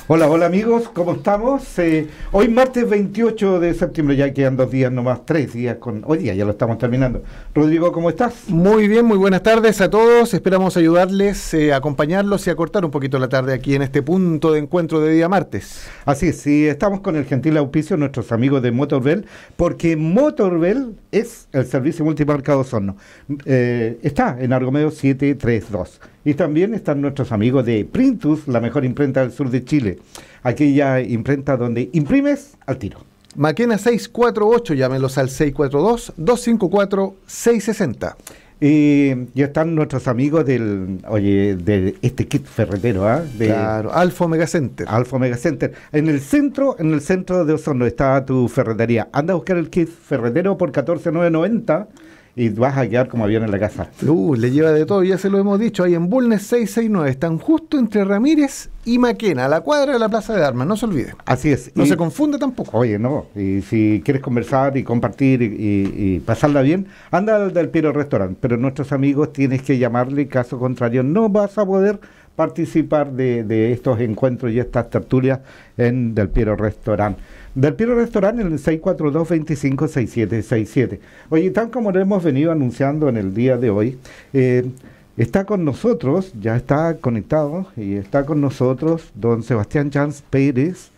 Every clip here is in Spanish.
Hola, hola amigos, ¿cómo estamos? Hoy martes 28 de septiembre, ya quedan 2 días nomás, 3 días hoy día ya lo estamos terminando. Rodrigo, ¿cómo estás? Muy bien, muy buenas tardes a todos. Esperamos ayudarles, acompañarlos y acortar un poquito la tarde aquí en este punto de encuentro de día martes. Así es, sí, estamos con el gentil auspicio de nuestros amigos de Motorbell, porque Motorbell es el servicio multimarca Osorno. Está en Argomedo 732. Y también están nuestros amigos de Printus, la mejor imprenta del sur de Chile. Aquella imprenta donde imprimes al tiro. Maquena 648, llámenlos al 642-254-660. Y están nuestros amigos de este kit ferretero, ¿ah? Claro, Alfa Omega Center. Alfa Omega Center. En el centro de Osorno está tu ferretería. Anda a buscar el kit ferretero por 14.990 y vas a quedar como avión en la casa. Le lleva de todo, ya se lo hemos dicho. Ahí en Bulnes 669, están justo entre Ramírez y Maquena, a la cuadra de la Plaza de Armas, no se olvide. Así es. No se confunda tampoco. Oye, no, y si quieres conversar y compartir y pasarla bien, anda al Del Piero Restaurant, pero nuestros amigos tienes que llamarle, caso contrario no vas a poder participar de estos encuentros y estas tertulias en Del Piero Restaurant. Del Piero Restaurant en el 642-256767. Oye, tal como lo hemos venido anunciando en el día de hoy, está con nosotros, ya está conectado, y está con nosotros don Sebastián Jans Pérez,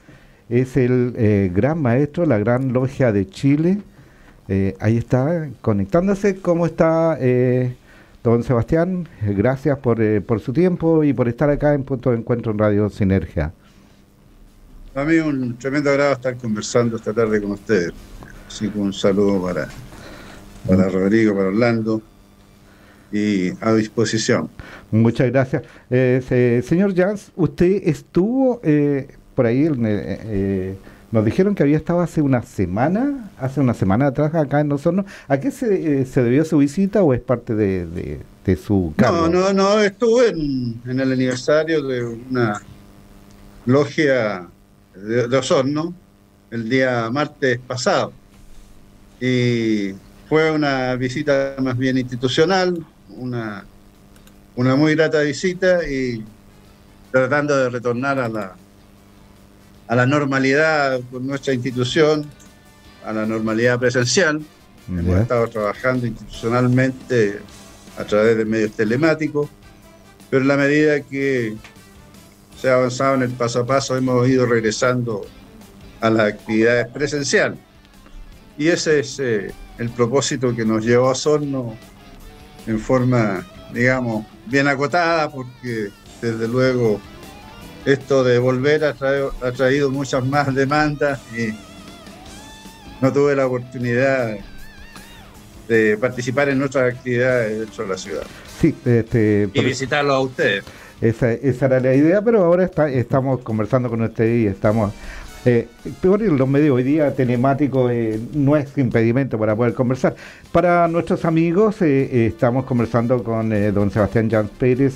es el gran maestro de la Gran Logia de Chile. Ahí está conectándose. ¿Cómo está don Sebastián? Gracias por su tiempo y por estar acá en Punto de Encuentro en Radio Sinergia. A mí un tremendo agrado estar conversando esta tarde con ustedes. Así que un saludo para Rodrigo, para Orlando, y a disposición. Muchas gracias. Señor Jans, usted estuvo por ahí, nos dijeron que había estado hace una semana atrás acá en Osorno. ¿A qué se debió su visita o es parte de su cargo? No, estuve en el aniversario de una logia de Osorno el día martes pasado, y fue una visita más bien institucional, una muy grata visita, y tratando de retornar a la normalidad con nuestra institución, a la normalidad presencial. Hemos estado trabajando institucionalmente a través de medios telemáticos, pero en la medida que se ha avanzado en el paso a paso, hemos ido regresando a las actividades presenciales. Y ese es el propósito que nos llevó a Osorno en forma, digamos, bien acotada, porque desde luego esto de volver ha traído muchas más demandas y no tuve la oportunidad de participar en otras actividades dentro de la ciudad. Sí, y visitarlos a ustedes. Esa era la idea, pero ahora estamos conversando con ustedes y estamos... peor en los medios hoy día telemáticos no es impedimento para poder conversar. Para nuestros amigos, estamos conversando con don Sebastián Jans Pérez,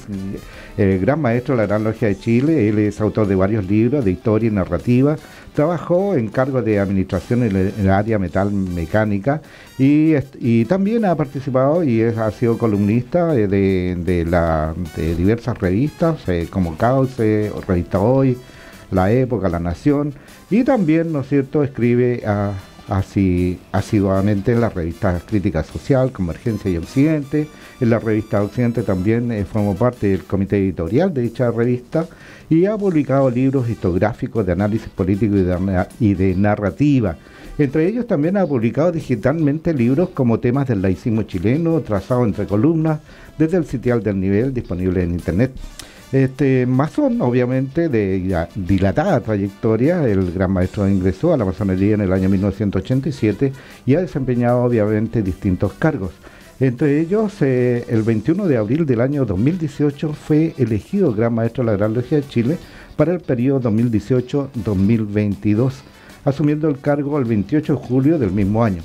gran maestro de la Gran Logia de Chile. Él es autor de varios libros de historia y narrativa. Trabajó en cargos de administración en el área metal mecánica y también ha participado y ha sido columnista de diversas revistas como Cauce, Revista Hoy, La Época, La Nación, y también, ¿no es cierto?, escribe así asiduamente en las revistas Crítica Social, Convergencia y Occidente. En la revista Occidente también formó parte del comité editorial de dicha revista y ha publicado libros historiográficos de análisis político y de narrativa. Entre ellos también ha publicado digitalmente libros como Temas del laicismo chileno, trazado entre columnas, desde el sitial del nivel, disponible en internet. Masón, obviamente, de dilatada trayectoria, el gran maestro ingresó a la masonería en el año 1987 y ha desempeñado, obviamente, distintos cargos. Entre ellos, el 21 de abril del año 2018 fue elegido gran maestro de la Gran Logia de Chile para el periodo 2018-2022, asumiendo el cargo el 28 de julio del mismo año.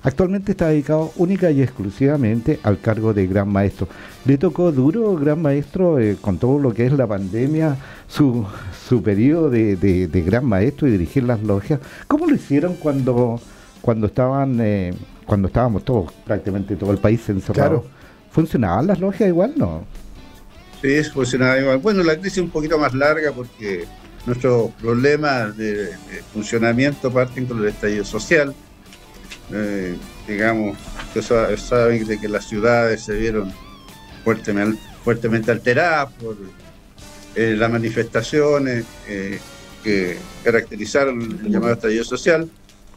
Actualmente está dedicado única y exclusivamente al cargo de gran maestro. Le tocó duro, gran maestro, con todo lo que es la pandemia, su periodo de gran maestro y dirigir las logias. ¿Cómo lo hicieron cuando estábamos todos, prácticamente todo el país encerrado? Claro. ¿Funcionaban las logias igual, no? Sí, funcionaba igual. Bueno, la crisis es un poquito más larga porque nuestros problemas de funcionamiento parten con el estallido social. Digamos, que saben de que las ciudades se vieron fuertemente alteradas por las manifestaciones que caracterizaron el llamado estallido social.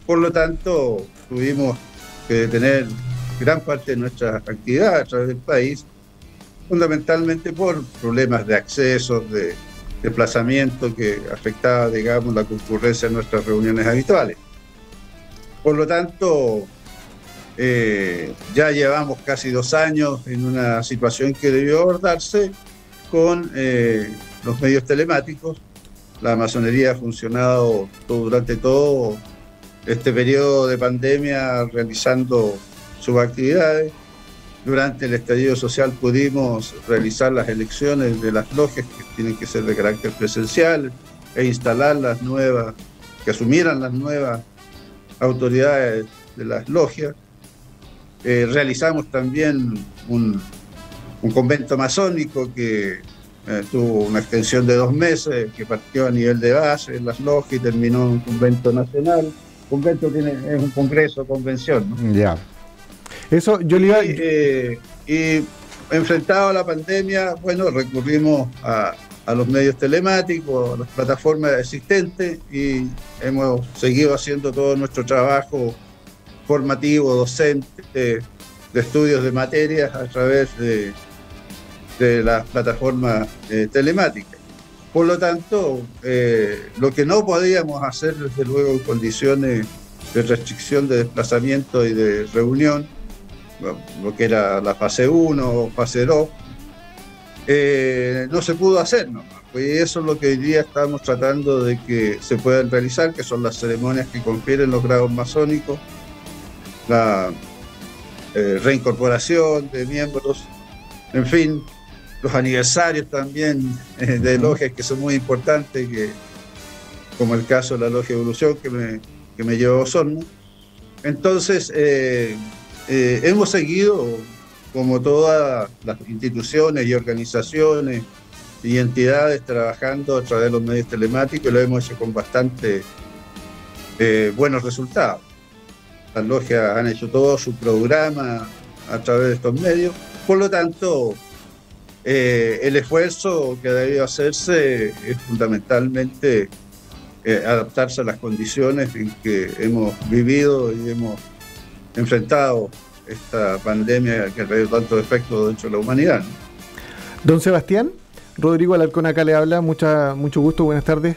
Por lo tanto, tuvimos que detener gran parte de nuestras actividades a través del país, fundamentalmente por problemas de acceso, de desplazamiento que afectaba, digamos, la concurrencia en nuestras reuniones habituales. Por lo tanto, ya llevamos casi 2 años en una situación que debió abordarse con los medios telemáticos. La masonería ha funcionado durante todo este periodo de pandemia realizando sus actividades. Durante el estallido social pudimos realizar las elecciones de las logias, que tienen que ser de carácter presencial, e instalar las nuevas, que asumieran las nuevas autoridades de las logias. Realizamos también un convento masónico que tuvo una extensión de 2 meses, que partió a nivel de base en las logias y terminó en un convento nacional. Convento es un congreso, convención, ¿no? Ya. Eso yo le iba... Y enfrentado a la pandemia, bueno, recurrimos a los medios telemáticos, a las plataformas existentes, y hemos seguido haciendo todo nuestro trabajo formativo, docente, de estudios de materias a través de las plataformas telemáticas. Por lo tanto, lo que no podíamos hacer, desde luego, en condiciones de restricción de desplazamiento y de reunión, lo que era la fase 1 o fase 2, no se pudo hacer, ¿no? Y eso es lo que hoy día estamos tratando de que se puedan realizar, que son las ceremonias que confieren los grados masónicos, la reincorporación de miembros, en fin, los aniversarios también de logias que son muy importantes, como el caso de la Logia Evolución que me llevó a Osorno. Entonces, hemos seguido, como todas las instituciones y organizaciones y entidades, trabajando a través de los medios telemáticos, y lo hemos hecho con bastante buenos resultados. Las logias han hecho todo su programa a través de estos medios. Por lo tanto, el esfuerzo que ha debido hacerse es fundamentalmente adaptarse a las condiciones en que hemos vivido y hemos enfrentado esta pandemia que ha traído tantos efectos dentro de la humanidad, ¿no? Don Sebastián, Rodrigo Alarcón acá le habla, mucho gusto, buenas tardes.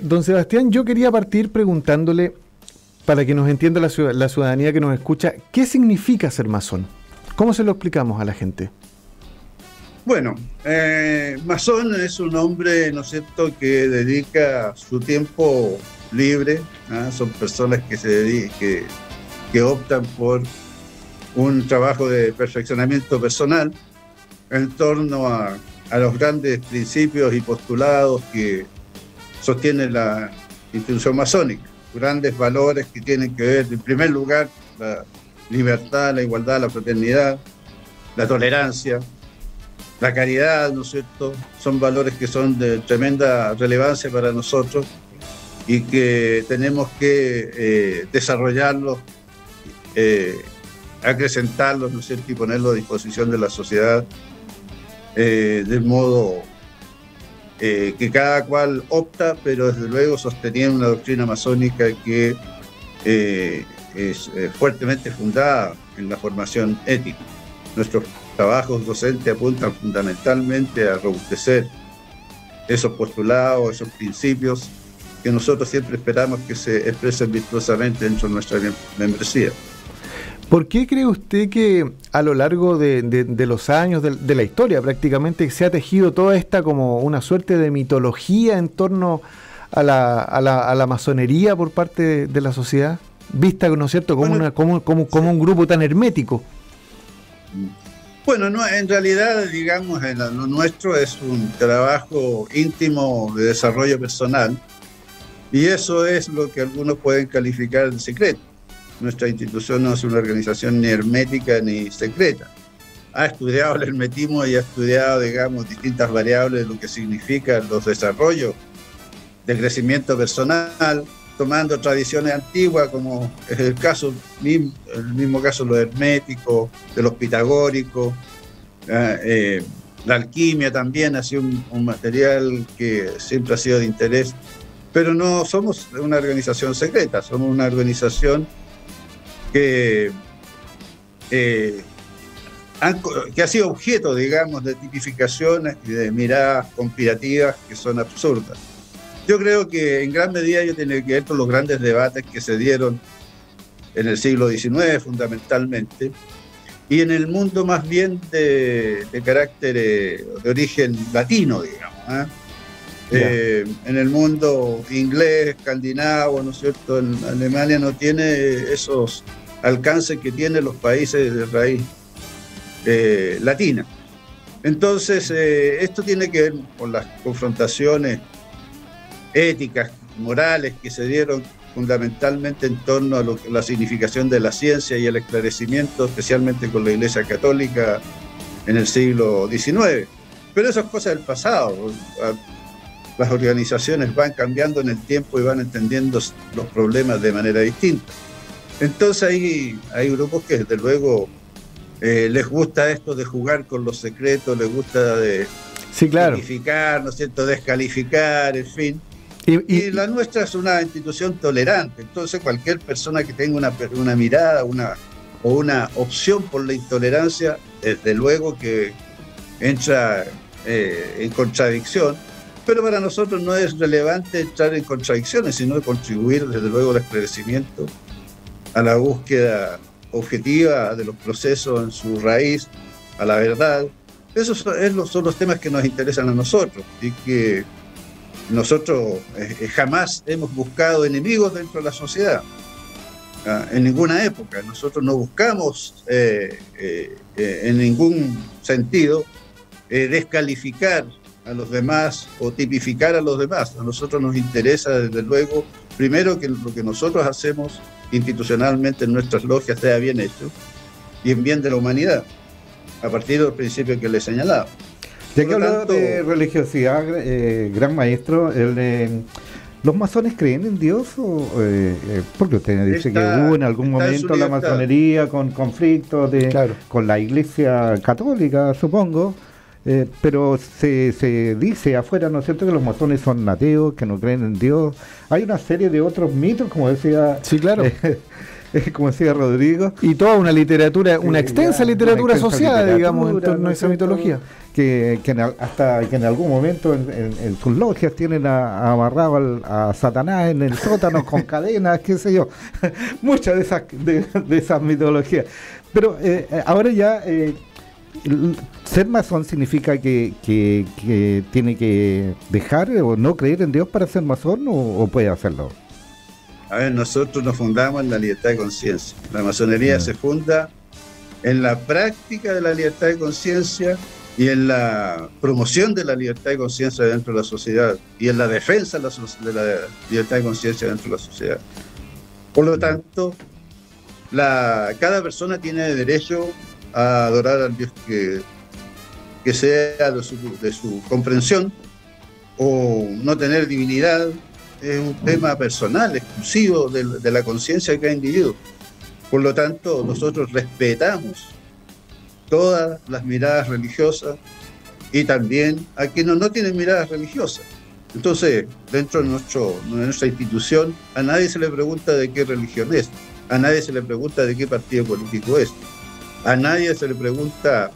Don Sebastián, yo quería partir preguntándole, para que nos entienda la ciudadanía que nos escucha, ¿qué significa ser masón? ¿Cómo se lo explicamos a la gente? Bueno, masón es un hombre, ¿no es cierto?, que dedica su tiempo libre, ¿ah? Son personas que optan por un trabajo de perfeccionamiento personal en torno a los grandes principios y postulados que sostiene la institución masónica, grandes valores que tienen que ver, en primer lugar, la libertad, la igualdad, la fraternidad, la tolerancia, la caridad, ¿no es cierto? Son valores que son de tremenda relevancia para nosotros y que tenemos que desarrollarlos, acrecentarlos, ¿no es cierto?, y ponerlos a disposición de la sociedad del modo que cada cual opta, pero desde luego sosteniendo una doctrina masónica que es fuertemente fundada en la formación ética. Nuestros trabajos docentes apuntan fundamentalmente a robustecer esos postulados, esos principios que nosotros siempre esperamos que se expresen virtuosamente dentro de nuestra membresía. ¿Por qué cree usted que a lo largo de los años, de la historia prácticamente, se ha tejido toda esta como una suerte de mitología en torno a la masonería por parte de la sociedad? Vista, ¿no es cierto?, como un grupo tan hermético. Bueno, no, en realidad, digamos, lo nuestro es un trabajo íntimo de desarrollo personal, y eso es lo que algunos pueden calificar de secreto. Nuestra institución no es una organización ni hermética ni secreta. ha estudiado el hermetismo y ha estudiado, digamos, distintas variables de lo que significan los desarrollos del crecimiento personal, tomando tradiciones antiguas, como es el mismo caso de los herméticos, de los pitagóricos. La alquimia también ha sido un material que siempre ha sido de interés, pero no somos una organización secreta, somos una organización que ha sido objeto, digamos, de tipificaciones y de miradas conspirativas que son absurdas. Yo creo que en gran medida ello tiene que ver con los grandes debates que se dieron en el siglo XIX fundamentalmente, y en el mundo más bien de carácter, de origen latino, digamos, en el mundo inglés, escandinavo, ¿no es cierto? En Alemania no tiene esos alcances que tienen los países de raíz latina. Entonces, esto tiene que ver con las confrontaciones éticas, morales que se dieron fundamentalmente en torno a la significación de la ciencia y el esclarecimiento, especialmente con la Iglesia Católica en el siglo XIX. Pero esas cosas del pasado. Las organizaciones van cambiando en el tiempo y van entendiendo los problemas de manera distinta. Entonces hay grupos que desde luego les gusta esto de jugar con los secretos, les gusta de significar, ¿no es cierto?, descalificar, en fin. Y la nuestra es una institución tolerante, entonces cualquier persona que tenga una mirada o una opción por la intolerancia, desde luego que entra en contradicción, pero para nosotros no es relevante entrar en contradicciones, sino contribuir desde luego al esclarecimiento, a la búsqueda objetiva de los procesos en su raíz, a la verdad. Esos son los temas que nos interesan a nosotros y que nosotros jamás hemos buscado enemigos dentro de la sociedad, en ninguna época. Nosotros no buscamos en ningún sentido descalificar a los demás o tipificar a los demás. A nosotros nos interesa, desde luego, primero que lo que nosotros hacemos institucionalmente en nuestras logias sea bien hecho y en bien de la humanidad, a partir del principio que le he señalado. Ya que hablaba de religiosidad, gran maestro, ¿los masones creen en Dios? Porque usted dice que hubo en algún momento la masonería con conflictos con la Iglesia Católica, supongo, pero se dice afuera, ¿no es cierto?, que los masones son ateos, que no creen en Dios. Hay una serie de otros mitos, como decía... Sí, claro. Como decía Rodrigo. Y toda una literatura, una extensa literatura asociada, digamos, en torno a esa mitología. Que hasta que en algún momento en sus logias tienen amarrado a Satanás en el sótano con cadenas, qué sé yo. Muchas de esas mitologías. Pero ahora ya ser masón significa que tiene que dejar o no creer en Dios para ser masón, o puede hacerlo. A ver, nosotros nos fundamos en la libertad de conciencia. La masonería se funda en la práctica de la libertad de conciencia y en la promoción de la libertad de conciencia dentro de la sociedad y en la defensa de la libertad de conciencia dentro de la sociedad. Por lo tanto, cada persona tiene derecho a adorar al Dios que sea de su comprensión, o no tener divinidad. Es un tema personal, exclusivo de la conciencia de cada individuo. Por lo tanto, nosotros respetamos todas las miradas religiosas y también a quienes no tienen miradas religiosas. Entonces, dentro de nuestra institución, a nadie se le pregunta de qué religión es, a nadie se le pregunta de qué partido político es, a nadie se le pregunta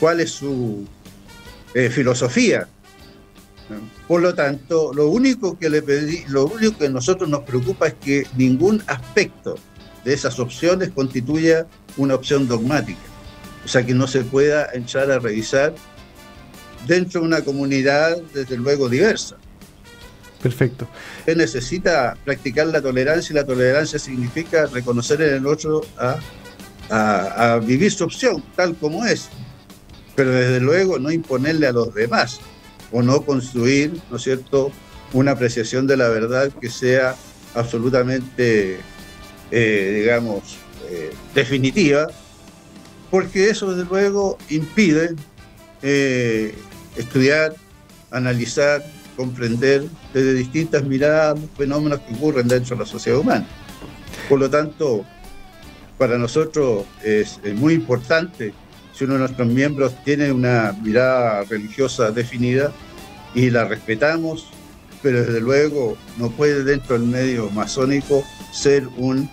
cuál es su filosofía. Por lo tanto, lo único que a nosotros nos preocupa es que ningún aspecto de esas opciones constituya una opción dogmática. O sea, que no se pueda entrar a revisar dentro de una comunidad, desde luego, diversa. Perfecto. Se necesita practicar la tolerancia, y la tolerancia significa reconocer en el otro a vivir su opción, tal como es. Pero desde luego no imponerle a los demás, o no construir, ¿no es cierto?, una apreciación de la verdad que sea absolutamente, definitiva, porque eso desde luego impide estudiar, analizar, comprender desde distintas miradas los fenómenos que ocurren dentro de la sociedad humana. Por lo tanto, para nosotros es muy importante si uno de nuestros miembros tiene una mirada religiosa definida y la respetamos, pero desde luego no puede dentro del medio masónico ser un,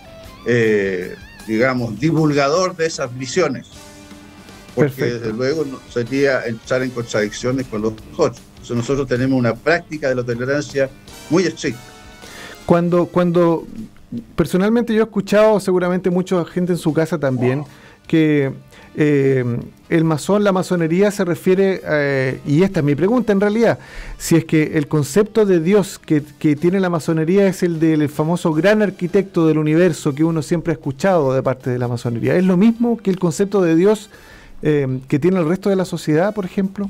digamos, divulgador de esas visiones, porque Perfecto. desde luego no sería entrar en contradicciones con los otros. Entonces nosotros tenemos una práctica de la tolerancia muy estricta. Cuando personalmente yo he escuchado, seguramente mucha gente en su casa también, que el masón, la masonería se refiere, y esta es mi pregunta en realidad, si es que el concepto de Dios que tiene la masonería es el del famoso gran arquitecto del universo que uno siempre ha escuchado de parte de la masonería. ¿Es lo mismo que el concepto de Dios que tiene el resto de la sociedad, por ejemplo?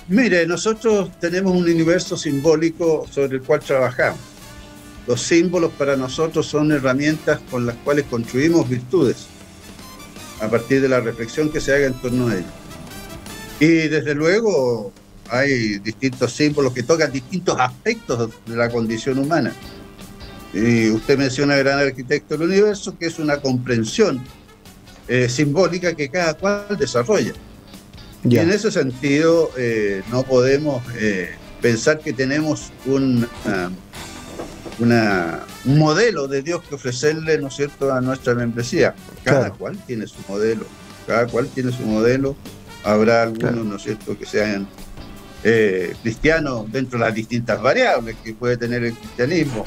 Mire, nosotros tenemos un universo simbólico sobre el cual trabajamos. Los símbolos para nosotros son herramientas con las cuales construimos virtudes a partir de la reflexión que se haga en torno a ellos. Y desde luego hay distintos símbolos que tocan distintos aspectos de la condición humana. Y usted menciona gran arquitecto del universo, que es una comprensión simbólica que cada cual desarrolla. Y en ese sentido no podemos pensar que tenemos un modelo de Dios que ofrecerle, ¿no es cierto?, a nuestra membresía. Cada cual tiene su modelo, cada cual tiene su modelo. Habrá algunos, ¿no es cierto?, que sean cristianos dentro de las distintas variables que puede tener el cristianismo,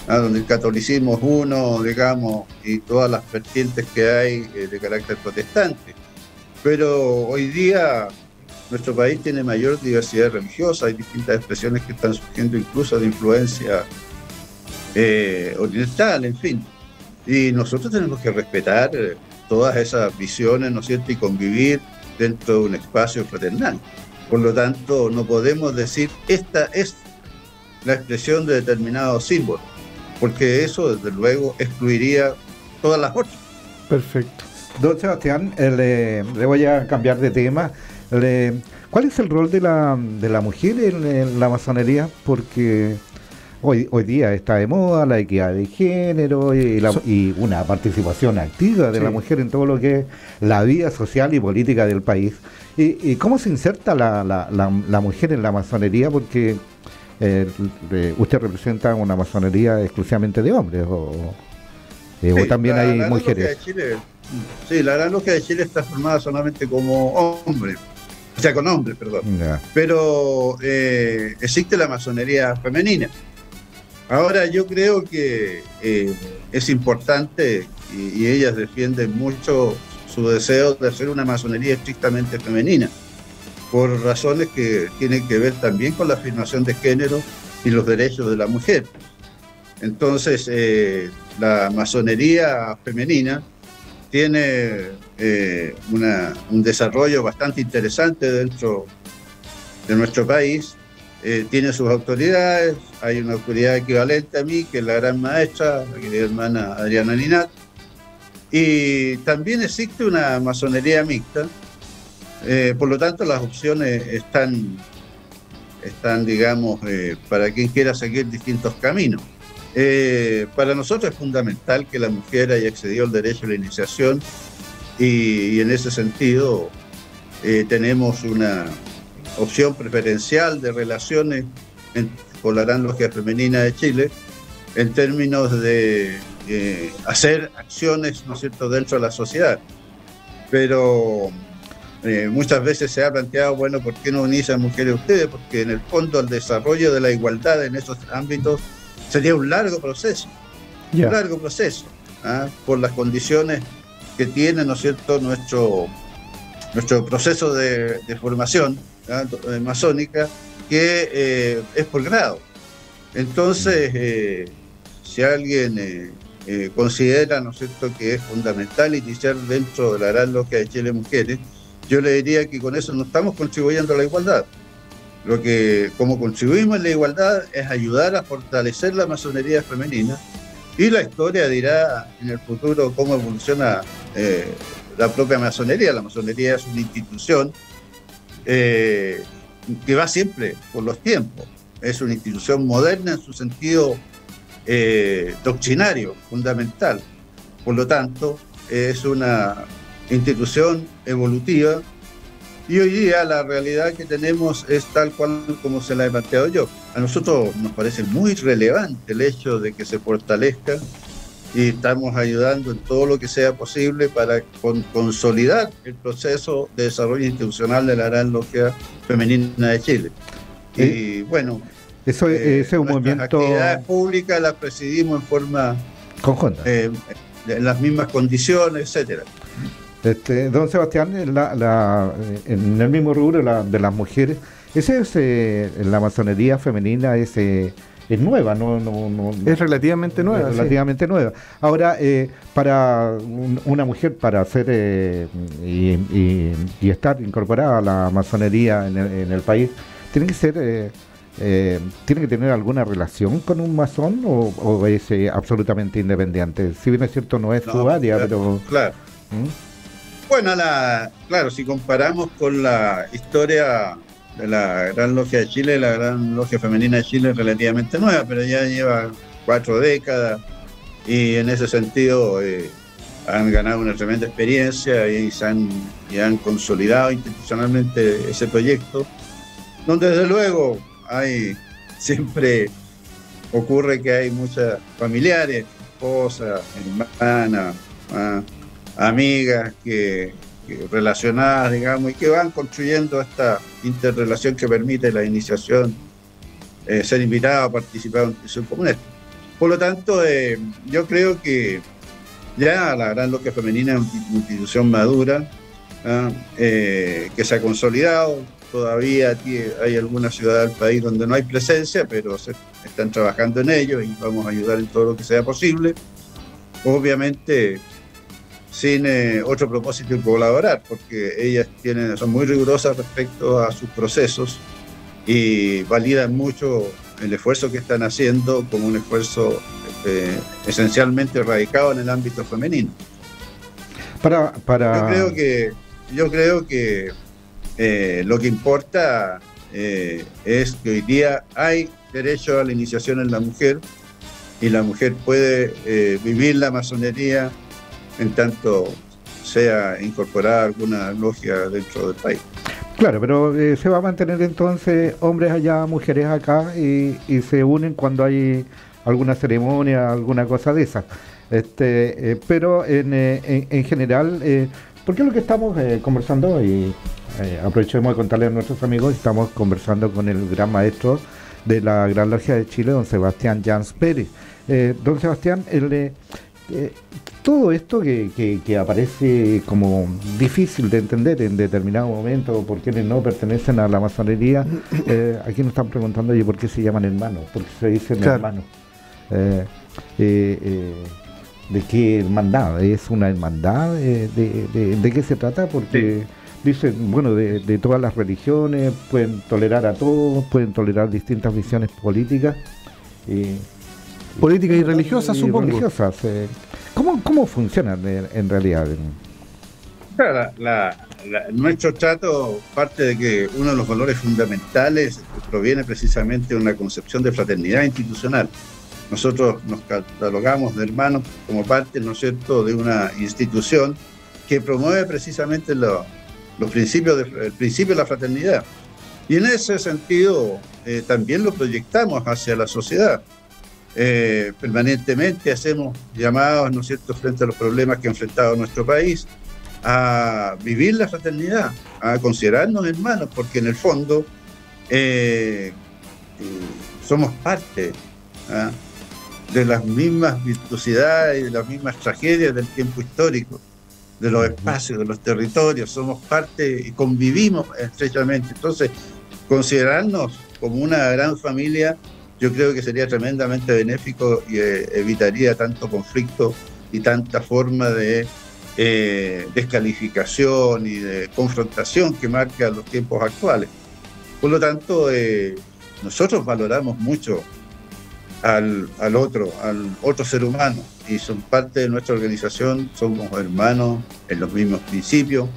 donde el catolicismo es uno, digamos, y todas las vertientes que hay de carácter protestante. Pero hoy día nuestro país tiene mayor diversidad religiosa, hay distintas expresiones que están surgiendo incluso de influencia oriental, en fin. Y nosotros tenemos que respetar todas esas visiones, ¿no es cierto?, y convivir dentro de un espacio fraternal. Por lo tanto, no podemos decir esta es la expresión de determinado símbolo, porque eso, desde luego, excluiría todas las otras. Perfecto. Don Sebastián, le voy a cambiar de tema. ¿Cuál es el rol de la mujer en la masonería? Porque hoy día está de moda la equidad de género y una participación activa de la mujer en todo lo que es la vida social y política del país. ¿Y cómo se inserta la mujer en la masonería? Porque usted representa una masonería exclusivamente de hombres, o también hay mujeres. Sí, la Gran Logia de Chile está formada solamente como hombres, o sea, con hombres, perdón. Yeah. Pero existe la masonería femenina. Ahora, yo creo que es importante, y ellas defienden mucho su deseo de hacer una masonería estrictamente femenina, por razones que tienen que ver también con la afirmación de género y los derechos de la mujer. Entonces, la masonería femenina tiene un desarrollo bastante interesante dentro de nuestro país, tiene sus autoridades, hay una autoridad equivalente a mí, que es la gran maestra, la querida hermana Adriana Ninat, y también existe una masonería mixta, por lo tanto las opciones están digamos, para quien quiera seguir distintos caminos. Para nosotros es fundamental que la mujer haya accedido al derecho a la iniciación y en ese sentido tenemos una opción preferencial de relaciones con la Gran Logia Femenina de Chile en términos de hacer acciones, ¿no es cierto?, dentro de la sociedad. Pero muchas veces se ha planteado, bueno, ¿por qué no inician mujeres ustedes? Porque en el fondo el desarrollo de la igualdad en esos ámbitos sería un largo proceso, un largo proceso, por las condiciones que tiene, ¿no es cierto?, nuestro proceso de formación masónica, que es por grado. Entonces, si alguien considera, ¿no es cierto?, que es fundamental iniciar dentro de la Gran Logia de Chile Mujeres, yo le diría que con eso no estamos contribuyendo a la igualdad. Como contribuimos en la igualdad es ayudar a fortalecer la masonería femenina, y la historia dirá en el futuro cómo evoluciona la propia masonería. La masonería es una institución que va siempre por los tiempos. Es una institución moderna en su sentido doctrinario, fundamental. Por lo tanto, es una institución evolutiva, y hoy día la realidad que tenemos es tal cual como se la he planteado yo. A nosotros nos parece muy relevante el hecho de que se fortalezca, y estamos ayudando en todo lo que sea posible para consolidar el proceso de desarrollo institucional de la Gran Logia Femenina de Chile. Y bueno, eso es un movimiento... actividades públicas las presidimos en forma conjunta, en las mismas condiciones, etcétera. Don Sebastián, en el mismo rubro de las mujeres, ese es la masonería femenina, es nueva, no es relativamente nueva. Es relativamente nueva. Ahora, para una mujer, para hacer y estar incorporada a la masonería en el país, tiene que ser... ¿tiene que tener alguna relación con un masón o es absolutamente independiente? Si bien es cierto, no es su área, pero... Claro. Bueno, claro, si comparamos con la historia de la Gran Logia de Chile, la Gran Logia Femenina de Chile es relativamente nueva, pero ya lleva 4 décadas, y en ese sentido han ganado una tremenda experiencia y han consolidado institucionalmente ese proyecto, donde desde luego siempre ocurre que hay muchas familiares, esposas, hermanas, amigas que relacionadas, digamos, y que van construyendo esta interrelación que permite la iniciación, ser invitado a participar en una institución como esta. Por lo tanto, yo creo que ya la Gran Logia Femenina es una institución madura, que se ha consolidado. Todavía hay algunas ciudades del país donde no hay presencia, pero se están trabajando en ello y vamos a ayudar en todo lo que sea posible. Obviamente, sin otro propósito de colaborar, porque ellas son muy rigurosas respecto a sus procesos y validan mucho el esfuerzo que están haciendo como un esfuerzo esencialmente radicado en el ámbito femenino. Yo creo que lo que importa es que hoy día hay derecho a la iniciación en la mujer, y la mujer puede vivir la masonería en tanto sea incorporada a alguna logia dentro del país. Claro, pero se va a mantener entonces hombres allá, mujeres acá, y se unen cuando hay alguna ceremonia, alguna cosa de esas. Pero en general, porque es lo que estamos conversando hoy. Aprovechemos de contarle a nuestros amigos, estamos conversando con el gran maestro de la Gran Logia de Chile, don Sebastián Jans Pérez. Don Sebastián, todo esto que aparece como difícil de entender en determinado momento por quienes no pertenecen a la masonería, aquí nos están preguntando, oye, ¿por qué se llaman hermanos? ¿Por qué se dicen hermanos? ¿De qué hermandad? ¿Es una hermandad? ¿De qué se trata? Porque... Sí. Dicen, bueno, de todas las religiones, pueden tolerar a todos, pueden tolerar distintas visiones políticas. Políticas y religiosas, supongo. Religiosas. ¿Cómo funcionan en realidad? Claro, nuestro trato parte de que uno de los valores fundamentales proviene precisamente de una concepción de fraternidad institucional. Nosotros nos catalogamos de hermanos como parte, ¿no es cierto?, de una institución que promueve precisamente el principio de la fraternidad. Y en ese sentido también lo proyectamos hacia la sociedad. Permanentemente hacemos llamados, ¿no es cierto?, frente a los problemas que ha enfrentado nuestro país, a vivir la fraternidad, a considerarnos hermanos, porque en el fondo somos parte de las mismas virtuosidades y de las mismas tragedias del tiempo histórico, de los espacios, de los territorios, somos parte y convivimos estrechamente. Entonces, considerarnos como una gran familia, yo creo que sería tremendamente benéfico y evitaría tanto conflicto y tanta forma de descalificación y de confrontación que marcan los tiempos actuales. Por lo tanto, nosotros valoramos mucho al otro ser humano, y son parte de nuestra organización, somos hermanos en los mismos principios,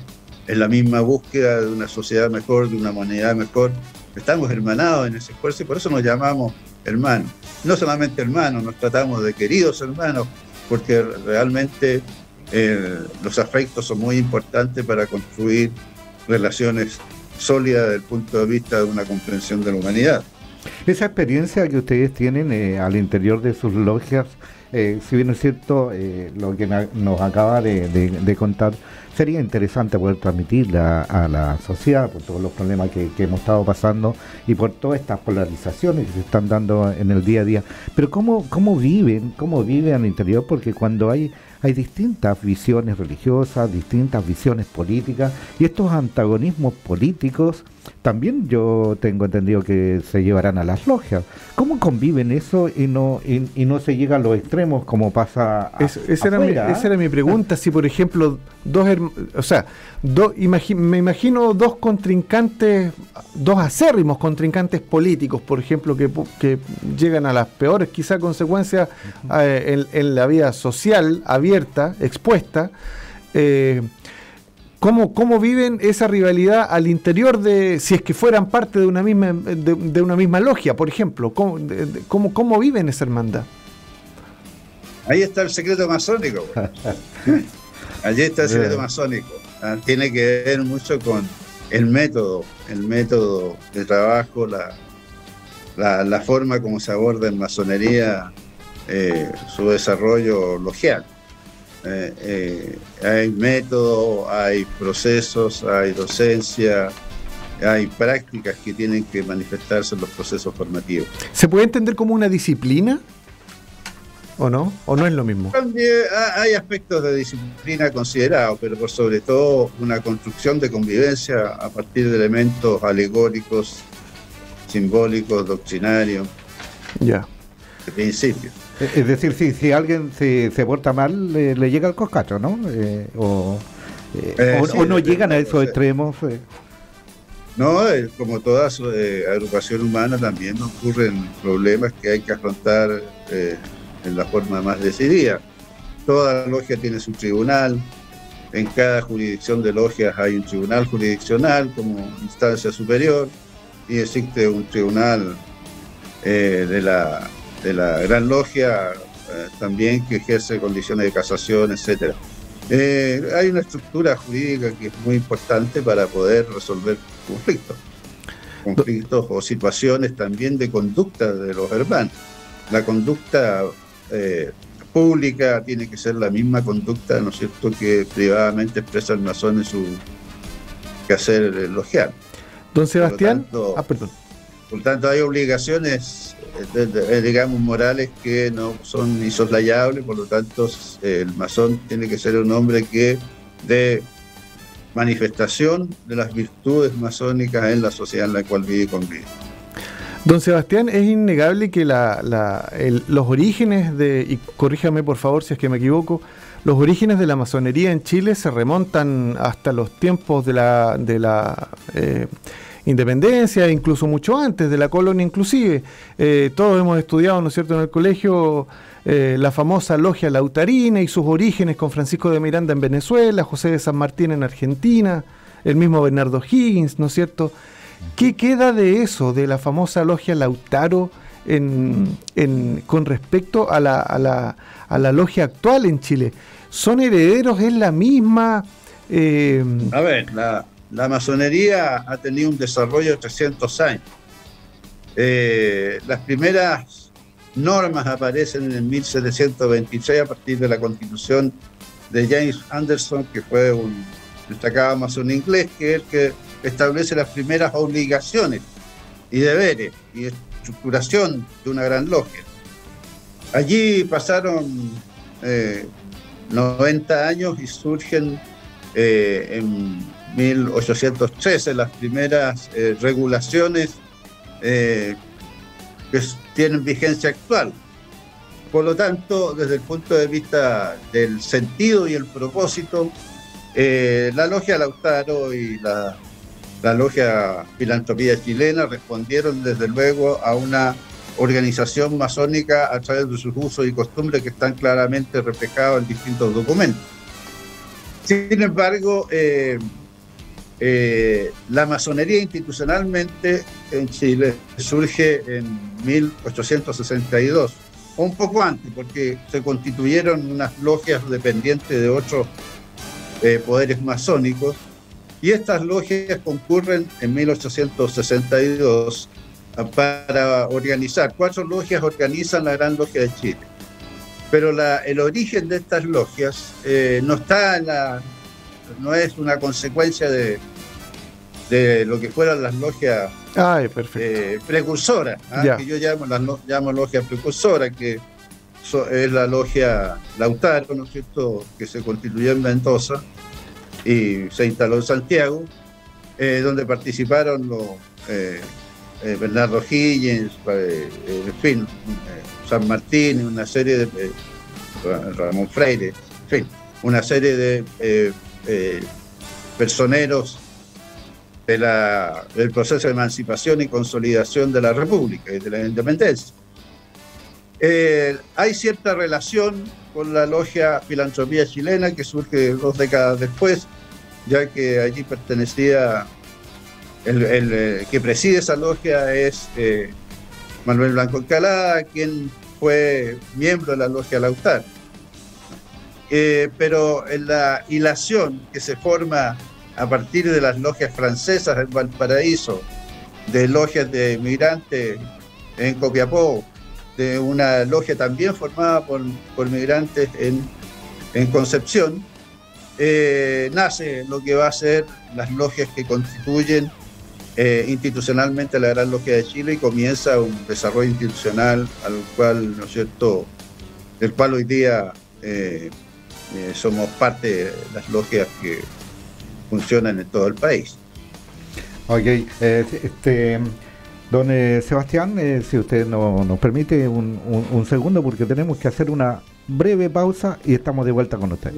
en la misma búsqueda de una sociedad mejor, de una humanidad mejor. Estamos hermanados en ese esfuerzo y por eso nos llamamos hermanos. No solamente hermanos, nos tratamos de queridos hermanos, porque realmente los afectos son muy importantes para construir relaciones sólidas desde el punto de vista de una comprensión de la humanidad. Esa experiencia que ustedes tienen al interior de sus logias, si bien es cierto, lo que nos acaba de contar, sería interesante poder transmitirla a la sociedad por todos los problemas que hemos estado pasando y por todas estas polarizaciones que se están dando en el día a día. Pero ¿cómo viven al interior? Porque cuando hay distintas visiones religiosas, distintas visiones políticas, y estos antagonismos políticos también yo tengo entendido que se llevarán a las logias. ¿Cómo conviven eso y no se llega a los extremos como pasa esa era mi pregunta. Si por ejemplo me imagino dos contrincantes, dos acérrimos contrincantes políticos, por ejemplo, que llegan a las peores quizá consecuencias en la vida social abierta, expuesta. ¿Cómo viven esa rivalidad al interior de, si es que fueran parte de una misma logia, por ejemplo? ¿Cómo viven esa hermandad? Ahí está el secreto masónico. Allí está el secreto masónico. Tiene que ver mucho con el método de trabajo, la forma como se aborda en masonería su desarrollo logial. Hay método, hay procesos, hay docencia, hay prácticas que tienen que manifestarse en los procesos formativos. ¿Se puede entender como una disciplina? ¿O no? ¿O no es lo mismo? Hay aspectos de disciplina considerados, pero por sobre todo una construcción de convivencia a partir de elementos alegóricos, simbólicos, doctrinarios, de principios. Es decir, si alguien se porta mal, le llega el coscacho, ¿no? O no llegan a esos extremos. No, como toda agrupación humana también ocurren problemas que hay que afrontar en la forma más decidida. Toda logia tiene su tribunal, en cada jurisdicción de logias hay un tribunal jurisdiccional como instancia superior y existe un tribunal de la Gran Logia también que ejerce condiciones de casación, etcétera. Hay una estructura jurídica que es muy importante para poder resolver conflictos o situaciones también de conducta de los hermanos. La conducta pública tiene que ser la misma conducta, ¿no es cierto?, que privadamente expresa el masón en su quehacer logial. Don Sebastián, perdón. Por tanto, hay obligaciones, digamos, morales que no son insoslayables, por lo tanto, el masón tiene que ser un hombre que dé manifestación de las virtudes masónicas en la sociedad en la cual vive y convive. Don Sebastián, es innegable que los orígenes y corríjame por favor si es que me equivoco, los orígenes de la masonería en Chile se remontan hasta los tiempos de la independencia, incluso mucho antes de la colonia inclusive. Todos hemos estudiado, ¿no es cierto?, en el colegio la famosa logia lautarina y sus orígenes con Francisco de Miranda en Venezuela, José de San Martín en Argentina, el mismo Bernardo Higgins, ¿no es cierto? ¿Qué queda de eso, de la famosa logia Lautaro con respecto a la logia actual en Chile? ¿Son herederos? ¿Es la misma? A ver, la masonería ha tenido un desarrollo de 300 años. Las primeras normas aparecen en 1726 a partir de la constitución de James Anderson, que fue un destacado masón inglés, que es el que establece las primeras obligaciones y deberes y estructuración de una gran logia. Allí pasaron 90 años y surgen en 1813 las primeras regulaciones que tienen vigencia actual. Por lo tanto, desde el punto de vista del sentido y el propósito, la logia Lautaro y la logia Filantropía Chilena respondieron desde luego a una organización masónica a través de sus usos y costumbres que están claramente reflejados en distintos documentos. Sin embargo, la masonería institucionalmente en Chile surge en 1862, o un poco antes, porque se constituyeron unas logias dependientes de otros poderes masónicos, y estas logias concurren en 1862 para organizar. 4 logias organizan la Gran Logia de Chile. Pero el origen de estas logias no es una consecuencia de lo que fueran las logias precursoras, que yo llamo logia precursora, que es la logia Lautaro, ¿no es cierto?, que se constituyó en Mendoza y se instaló en Santiago, donde participaron Bernardo Higgins, en fin, San Martín, una serie de Ramón Freire, en fin, una serie de personeros del proceso de emancipación y consolidación de la República y de la independencia. Hay cierta relación con la logia Filantropía Chilena, que surge 2 décadas después, ya que allí pertenecía, el que preside esa logia es Manuel Blanco Encalada, quien fue miembro de la logia Lautaro. Pero en la hilación que se forma a partir de las logias francesas en Valparaíso, de logias de migrantes en Copiapó, de una logia también formada por migrantes en Concepción, nace lo que va a ser las logias que constituyen institucionalmente la Gran Logia de Chile, y comienza un desarrollo institucional al cual, ¿no es cierto?, del cual hoy día somos parte de las logias que funcionan en todo el país. Ok, don Sebastián, si usted nos permite un segundo, porque tenemos que hacer una breve pausa y estamos de vuelta con usted.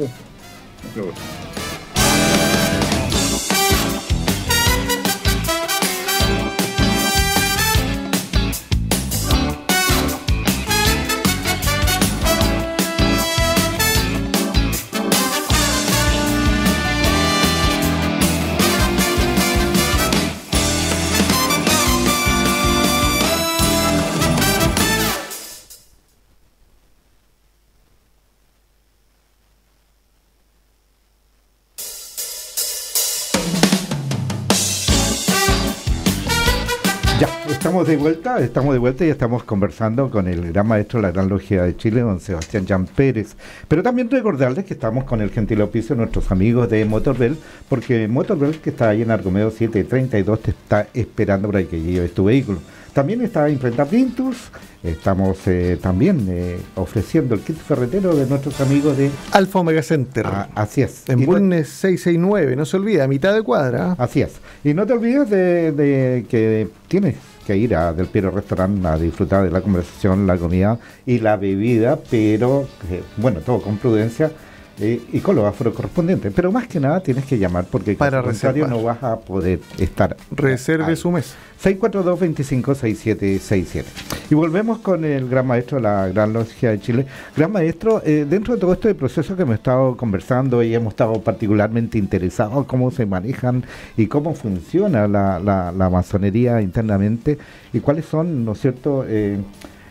Estamos de vuelta y estamos conversando con el gran maestro de la Gran Logia de Chile, don Sebastián Jan Pérez. Pero también recordarles que estamos con el gentil auspicio de nuestros amigos de Motorbell, porque Motorbell, que está ahí en Argomero 732, te está esperando para que lleves tu vehículo. También está Imprenta Pintus. Estamos también ofreciendo el kit ferretero de nuestros amigos de Alfa Omega Center. Así es. En Bulnes 669, no se olvide, a mitad de cuadra. Así es. Y no te olvides de que tienes que ir a Del Piero Restaurant a disfrutar de la conversación, la comida y la bebida, pero bueno, todo con prudencia y con los aforos correspondientes. Pero más que nada tienes que llamar, porque para contrario no vas a poder estar. Reserve ahí. Su mesa. 642-256767. Y volvemos con el gran maestro de la Gran Logia de Chile. Gran maestro, dentro de todo este proceso que hemos estado conversando y hemos estado particularmente interesados en cómo se manejan y cómo funciona la masonería internamente, y cuáles son, ¿no es cierto?,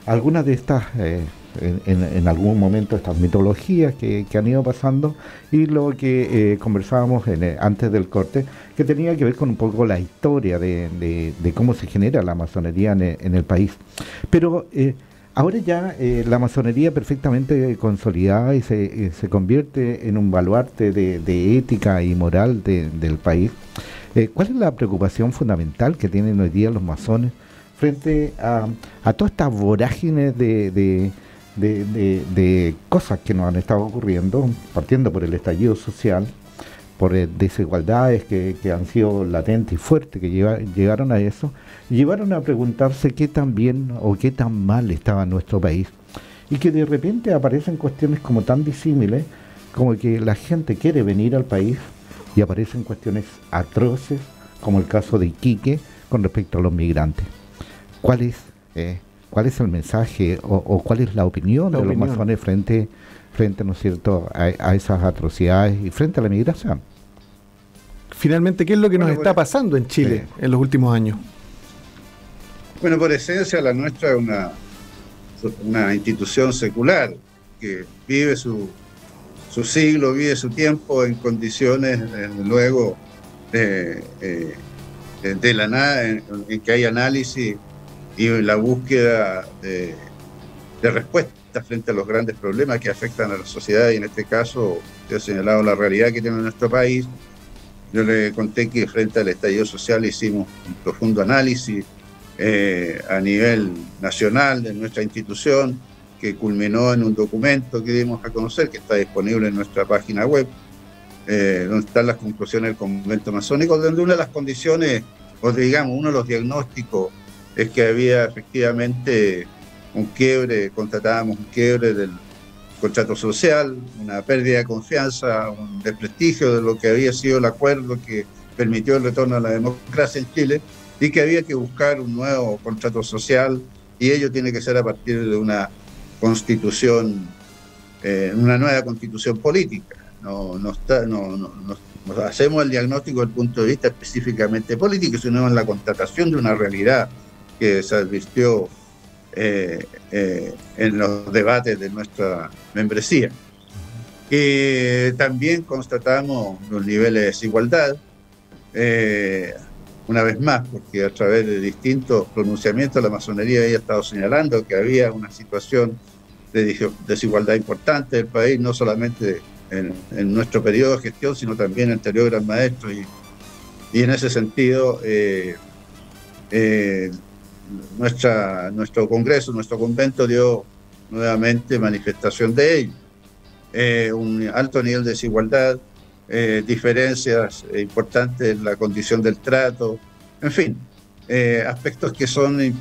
algunas de estas, en algún momento, estas mitologías que han ido pasando, y lo que conversábamos antes del corte, que tenía que ver con un poco la historia de cómo se genera la masonería en el país. Pero ahora ya la masonería perfectamente consolidada y se convierte en un baluarte de ética y moral del país. ¿Cuál es la preocupación fundamental que tienen hoy día los masones frente a toda esta vorágine de cosas que nos han estado ocurriendo, partiendo por el estallido social, por desigualdades que han sido latentes y fuertes, que llegaron a eso, llevaron a preguntarse qué tan bien o qué tan mal estaba nuestro país, y que de repente aparecen cuestiones como tan disímiles, como que la gente quiere venir al país, y aparecen cuestiones atroces, como el caso de Iquique con respecto a los migrantes. ¿Cuál es cuál es el mensaje o cuál es la opinión de los masones frente, ¿no es cierto?, a esas atrocidades y frente a la migración. Finalmente, ¿qué es lo que nos está pasando en Chile en los últimos años? Bueno, por esencia la nuestra es una institución secular que vive su siglo, vive su tiempo en condiciones, desde luego, de la nada, en que hay análisis y la búsqueda de respuestas frente a los grandes problemas que afectan a la sociedad, y en este caso usted ha señalado la realidad que tiene nuestro país. Yo le conté que frente al estallido social hicimos un profundo análisis a nivel nacional de nuestra institución, que culminó en un documento que dimos a conocer, que está disponible en nuestra página web, donde están las conclusiones del convento masónico, donde una de las condiciones, o digamos, uno de los diagnósticos es que había efectivamente un quiebre, constatábamos un quiebre del contrato social, una pérdida de confianza, un desprestigio de lo que había sido el acuerdo que permitió el retorno a la democracia en Chile, y que había que buscar un nuevo contrato social, y ello tiene que ser a partir de una constitución, una nueva constitución política. No hacemos el diagnóstico desde el punto de vista específicamente político, sino en la constatación de una realidad que se advirtió en los debates de nuestra membresía. También constatamos los niveles de desigualdad, una vez más, porque a través de distintos pronunciamientos la masonería había estado señalando que había una situación de desigualdad importante del país, no solamente en nuestro periodo de gestión, sino también en el anterior Gran Maestro, y en ese sentido nuestro congreso, nuestro convento dio nuevamente manifestación de ello. Un alto nivel de desigualdad, diferencias importantes en la condición del trato, en fin, aspectos que son y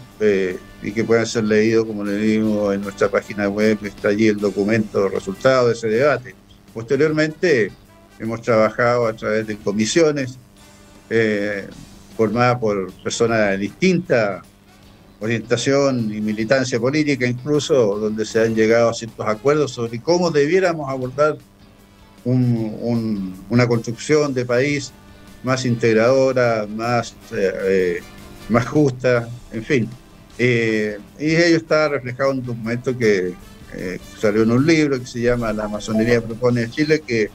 que pueden ser leídos, como le digo, en nuestra página web. Está allí el documento resultado de ese debate. Posteriormente hemos trabajado a través de comisiones formadas por personas de distinta orientación y militancia política, incluso, donde se han llegado a ciertos acuerdos sobre cómo debiéramos abordar una construcción de país más integradora, más justa, en fin. Y ello está reflejado en un documento que salió en un libro que se llama La Masonería propone en Chile, que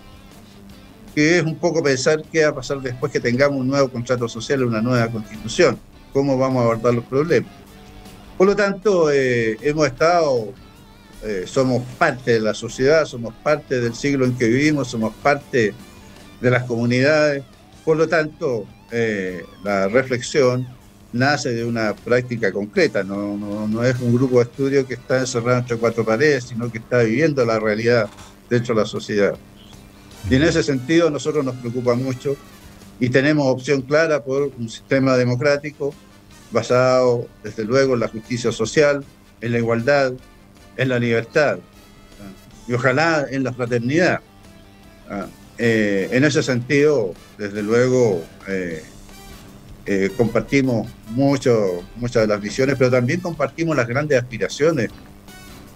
es un poco pensar qué va a pasar después que tengamos un nuevo contrato social, una nueva constitución, cómo vamos a abordar los problemas. Por lo tanto, somos parte de la sociedad, somos parte del siglo en que vivimos, somos parte de las comunidades. Por lo tanto, la reflexión nace de una práctica concreta, no es un grupo de estudio que está encerrado entre cuatro paredes, sino que está viviendo la realidad dentro de la sociedad. Y en ese sentido, a nosotros nos preocupa mucho y tenemos opción clara por un sistema democrático basado, desde luego, en la justicia social, en la igualdad, en la libertad, y ojalá en la fraternidad. En ese sentido, desde luego, compartimos muchas de las visiones, pero también compartimos las grandes aspiraciones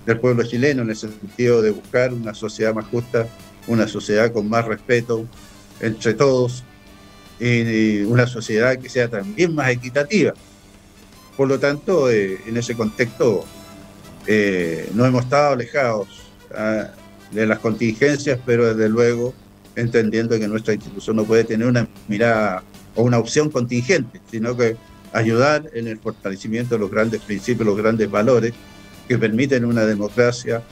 del pueblo chileno, en el sentido de buscar una sociedad más justa, una sociedad con más respeto entre todos, y una sociedad que sea también más equitativa. Por lo tanto, en ese contexto no hemos estado alejados de las contingencias, pero desde luego entendiendo que nuestra institución no puede tener una mirada o una opción contingente, sino que ayudar en el fortalecimiento de los grandes principios, los grandes valores que permiten una democracia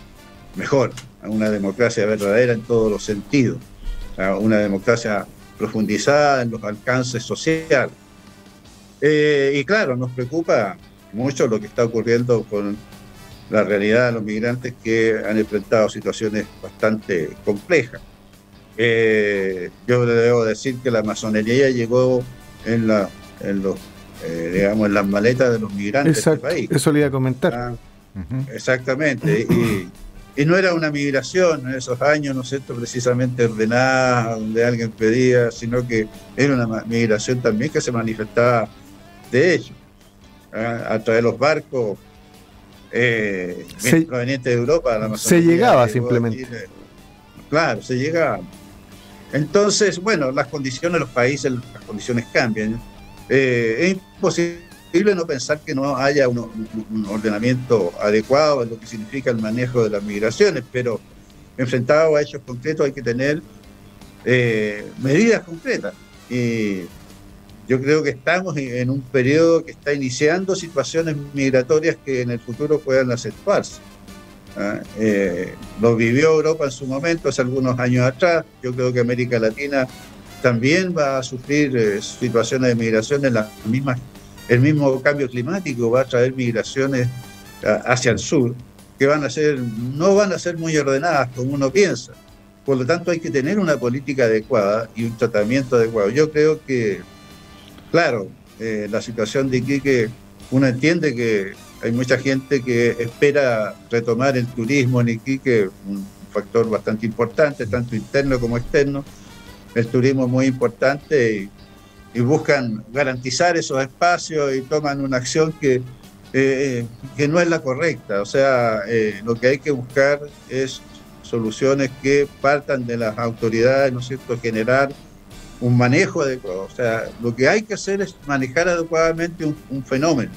mejor, una democracia verdadera en todos los sentidos, una democracia profundizada en los alcances sociales. Y claro, nos preocupa mucho lo que está ocurriendo con la realidad de los migrantes que han enfrentado situaciones bastante complejas. Yo le debo decir que la masonería llegó en las maletas de los migrantes. Exacto, del país. Eso le iba a comentar. Exactamente. Y no era una migración en esos años, ¿no es cierto?, precisamente ordenada, donde alguien pedía, sino que era una migración también que se manifestaba de ello, a través de los barcos provenientes de Europa, la se llegaba simplemente. Claro, se llegaba. Entonces, bueno, las condiciones de los países, las condiciones cambian. Es imposible no pensar que no haya un ordenamiento adecuado en lo que significa el manejo de las migraciones, pero enfrentado a hechos concretos hay que tener medidas concretas. Y yo creo que estamos en un periodo que está iniciando situaciones migratorias que en el futuro puedan acentuarse. Lo vivió Europa en su momento, hace algunos años atrás. Yo creo que América Latina también va a sufrir situaciones de migración en las mismas. El mismo cambio climático va a traer migraciones hacia el sur que no van a ser muy ordenadas como uno piensa. Por lo tanto, hay que tener una política adecuada y un tratamiento adecuado. Yo creo que, claro, la situación de Iquique, uno entiende que hay mucha gente que espera retomar el turismo en Iquique, un factor bastante importante, tanto interno como externo. El turismo es muy importante y buscan garantizar esos espacios y toman una acción que no es la correcta. O sea, lo que hay que buscar es soluciones que partan de las autoridades, ¿no es cierto?, generar un manejo adecuado. O sea, lo que hay que hacer es manejar adecuadamente un fenómeno.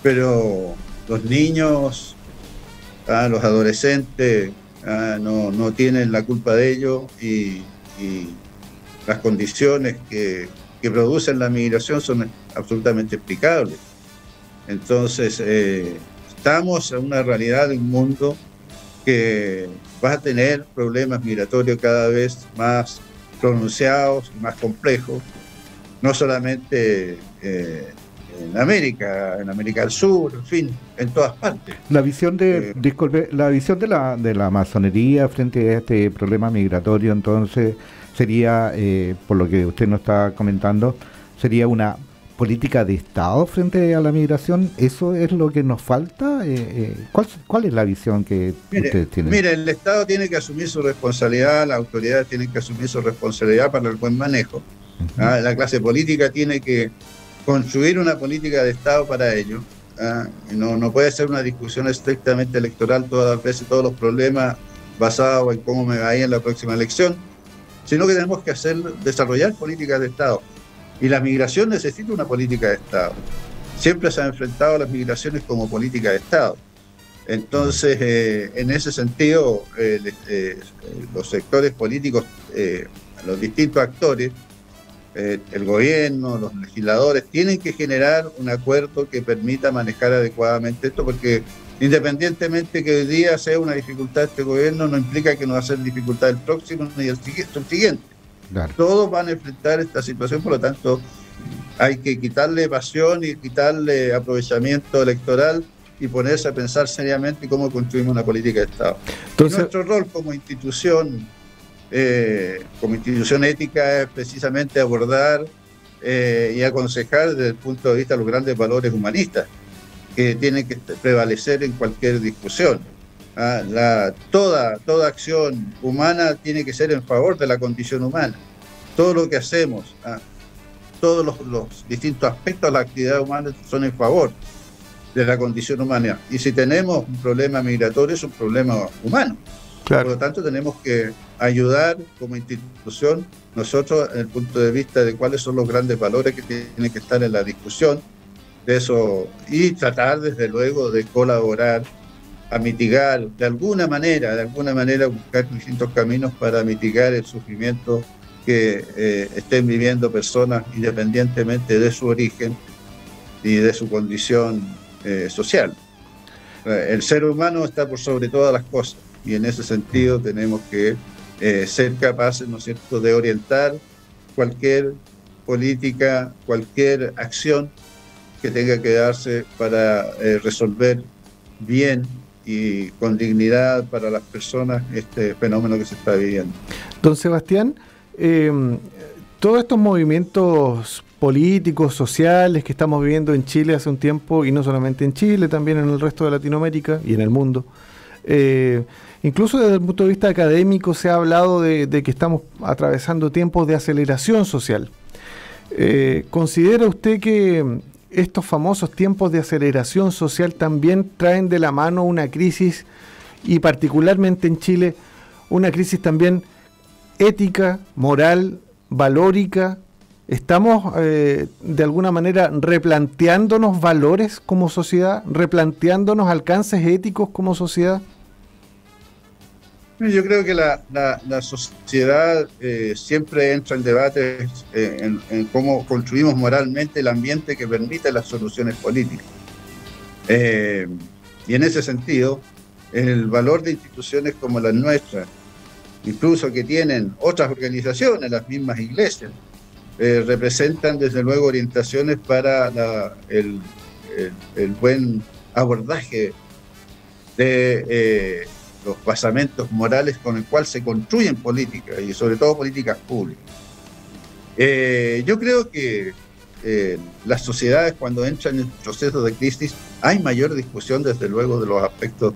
Pero los niños, los adolescentes, no tienen la culpa de ello y las condiciones que producen la migración son absolutamente explicables. Entonces, estamos en una realidad de un mundo que va a tener problemas migratorios cada vez más pronunciados y más complejos, no solamente en América del Sur, en fin, en todas partes. La visión la visión de la masonería frente a este problema migratorio, entonces, sería, por lo que usted nos está comentando, sería una política de Estado frente a la migración. ¿Eso es lo que nos falta? ¿Cuál es la visión que ustedes tienen? Mire, el Estado tiene que asumir su responsabilidad, las autoridades tienen que asumir su responsabilidad para el buen manejo. La clase política tiene que construir una política de Estado para ello. No puede ser una discusión estrictamente electoral todas las veces, todos los problemas basados en cómo me va a ir en la próxima elección, sino que tenemos que desarrollar políticas de Estado. Y la migración necesita una política de Estado. Siempre se han enfrentado a las migraciones como política de Estado. Entonces, en ese sentido, los sectores políticos, los distintos actores, el gobierno, los legisladores, tienen que generar un acuerdo que permita manejar adecuadamente esto, porque independientemente que hoy día sea una dificultad este gobierno, no implica que no va a ser dificultad el próximo ni el siguiente. Claro. Todos van a enfrentar esta situación, por lo tanto hay que quitarle pasión y quitarle aprovechamiento electoral y ponerse a pensar seriamente cómo construimos una política de Estado. Entonces, nuestro rol como institución ética es precisamente abordar y aconsejar desde el punto de vista de los grandes valores humanistas que tienen que prevalecer en cualquier discusión. Toda acción humana tiene que ser en favor de la condición humana. Todo lo que hacemos, todos los distintos aspectos de la actividad humana son en favor de la condición humana. Y si tenemos un problema migratorio, es un problema humano. Claro. Por lo tanto, tenemos que ayudar como institución, nosotros, en el punto de vista de cuáles son los grandes valores que tienen que estar en la discusión de eso, y tratar, desde luego, de colaborar a mitigar de alguna manera, buscar distintos caminos para mitigar el sufrimiento que estén viviendo personas independientemente de su origen y de su condición social. El ser humano está por sobre todas las cosas y en ese sentido tenemos que ser capaces, ¿no es cierto?, de orientar cualquier política, cualquier acción que tenga que darse para resolver bien y con dignidad para las personas este fenómeno que se está viviendo. Don Sebastián, todos estos movimientos políticos, sociales que estamos viviendo en Chile hace un tiempo, y no solamente en Chile, también en el resto de Latinoamérica y en el mundo, incluso desde el punto de vista académico se ha hablado de que estamos atravesando tiempos de aceleración social. ¿Considera usted que estos famosos tiempos de aceleración social también traen de la mano una crisis, y particularmente en Chile, una crisis también ética, moral, valórica? ¿Estamos de alguna manera replanteándonos valores como sociedad, replanteándonos alcances éticos como sociedad? Yo creo que la sociedad siempre entra en debate en cómo construimos moralmente el ambiente que permite las soluciones políticas. Y en ese sentido, el valor de instituciones como las nuestras, incluso que tienen otras organizaciones, las mismas iglesias, representan desde luego orientaciones para el buen abordaje de los basamentos morales con el cual se construyen políticas y sobre todo políticas públicas. Yo creo que las sociedades, cuando entran en procesos de crisis, hay mayor discusión desde luego de los aspectos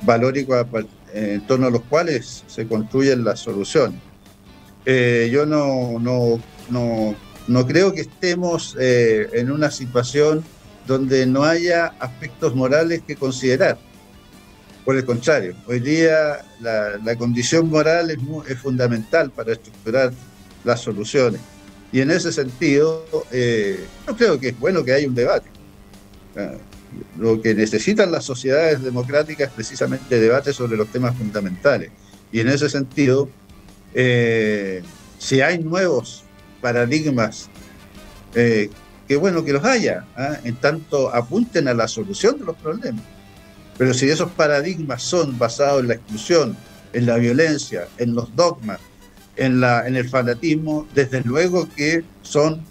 valóricos en torno a los cuales se construyen las soluciones. Yo no creo que estemos en una situación donde no haya aspectos morales que considerar. Por el contrario, hoy día la condición moral es fundamental para estructurar las soluciones. Y en ese sentido, yo creo que es bueno que haya un debate. Lo que necesitan las sociedades democráticas es precisamente debate sobre los temas fundamentales. Y en ese sentido, si hay nuevos paradigmas, qué bueno que los haya, en tanto apunten a la solución de los problemas. Pero si esos paradigmas son basados en la exclusión, en la violencia, en los dogmas, en el fanatismo, desde luego que son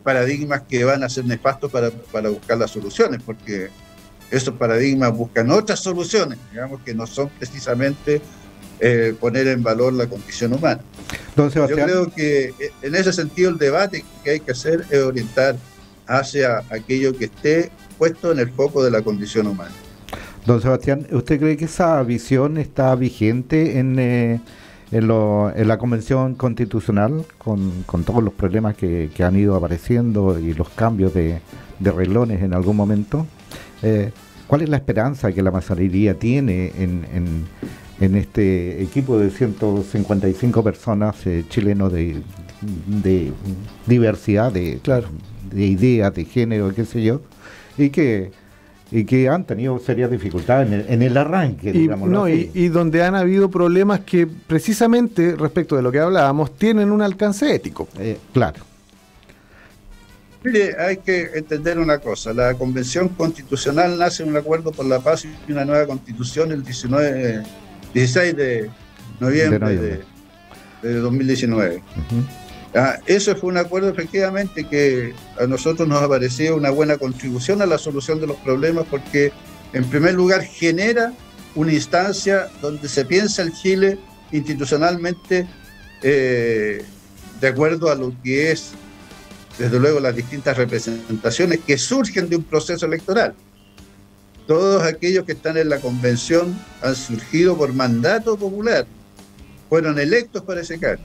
paradigmas que van a ser nefastos para buscar las soluciones, porque esos paradigmas buscan otras soluciones, digamos, que no son precisamente poner en valor la condición humana. Don Sebastián. Yo creo que en ese sentido el debate que hay que hacer es orientar hacia aquello que esté puesto en el foco de la condición humana. Don Sebastián, ¿usted cree que esa visión está vigente en la Convención Constitucional con todos los problemas que han ido apareciendo y los cambios de reglones en algún momento? ¿Cuál es la esperanza que la masonería tiene en este equipo de 155 personas chilenos de diversidad, de ideas, de género, qué sé yo, y que han tenido serias dificultades en el arranque, digamos. Y donde han habido problemas que precisamente, respecto de lo que hablábamos, tienen un alcance ético. Claro. Mire, hay que entender una cosa. La Convención Constitucional nace en un acuerdo por la paz y una nueva constitución el 16 de noviembre de 2019. Eso fue un acuerdo efectivamente que a nosotros nos ha parecido una buena contribución a la solución de los problemas, porque en primer lugar genera una instancia donde se piensa el Chile institucionalmente de acuerdo a lo que es, desde luego, las distintas representaciones que surgen de un proceso electoral. Todos aquellos que están en la convención han surgido por mandato popular, fueron electos para ese cargo.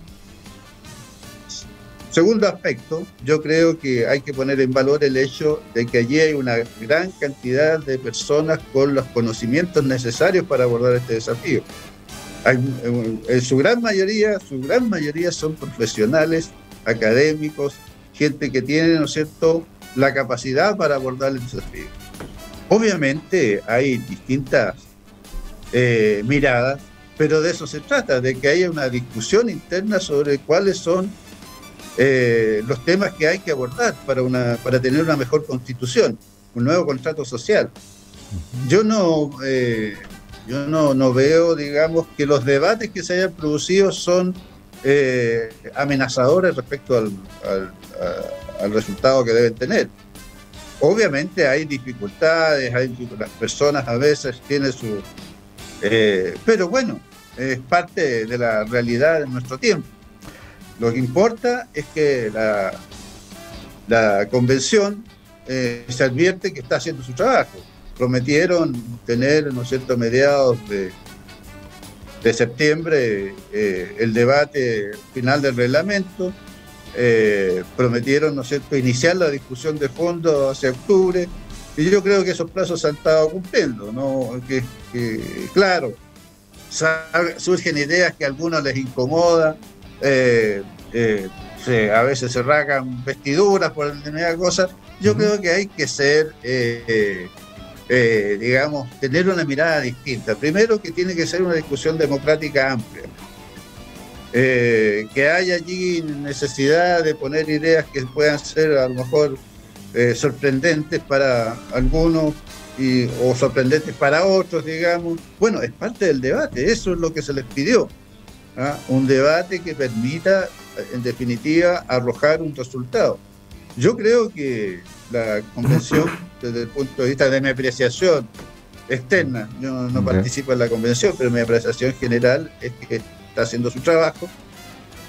Segundo aspecto, yo creo que hay que poner en valor el hecho de que allí hay una gran cantidad de personas con los conocimientos necesarios para abordar este desafío. En su gran mayoría son profesionales, académicos, gente que tiene, ¿no es cierto?, la capacidad para abordar el desafío. Obviamente hay distintas miradas, pero de eso se trata, de que haya una discusión interna sobre cuáles son los temas que hay que abordar para tener una mejor constitución, un nuevo contrato social. Yo no veo, digamos, que los debates que se hayan producido son amenazadores respecto al resultado que deben tener. Obviamente hay dificultades, las personas a veces tienen su... pero bueno, es parte de la realidad de nuestro tiempo. Lo que importa es que la convención se advierte que está haciendo su trabajo. Prometieron tener, ¿no es cierto?, a mediados de septiembre el debate final del reglamento, prometieron, ¿no es cierto?, iniciar la discusión de fondo hacia octubre, y yo creo que esos plazos se han estado cumpliendo, ¿no? Claro, surgen ideas que a algunos les incomoda, a veces se rasgan vestiduras por determinadas cosas. Yo creo que hay que ser, digamos, tener una mirada distinta. Primero, que tiene que ser una discusión democrática amplia. Que haya allí necesidad de poner ideas que puedan ser a lo mejor sorprendentes para algunos o sorprendentes para otros, digamos. Bueno, es parte del debate, eso es lo que se les pidió. Un debate que permita, en definitiva, arrojar un resultado. Yo creo que la convención, desde el punto de vista de mi apreciación externa, yo no participo en la convención, pero mi apreciación general es que está haciendo su trabajo.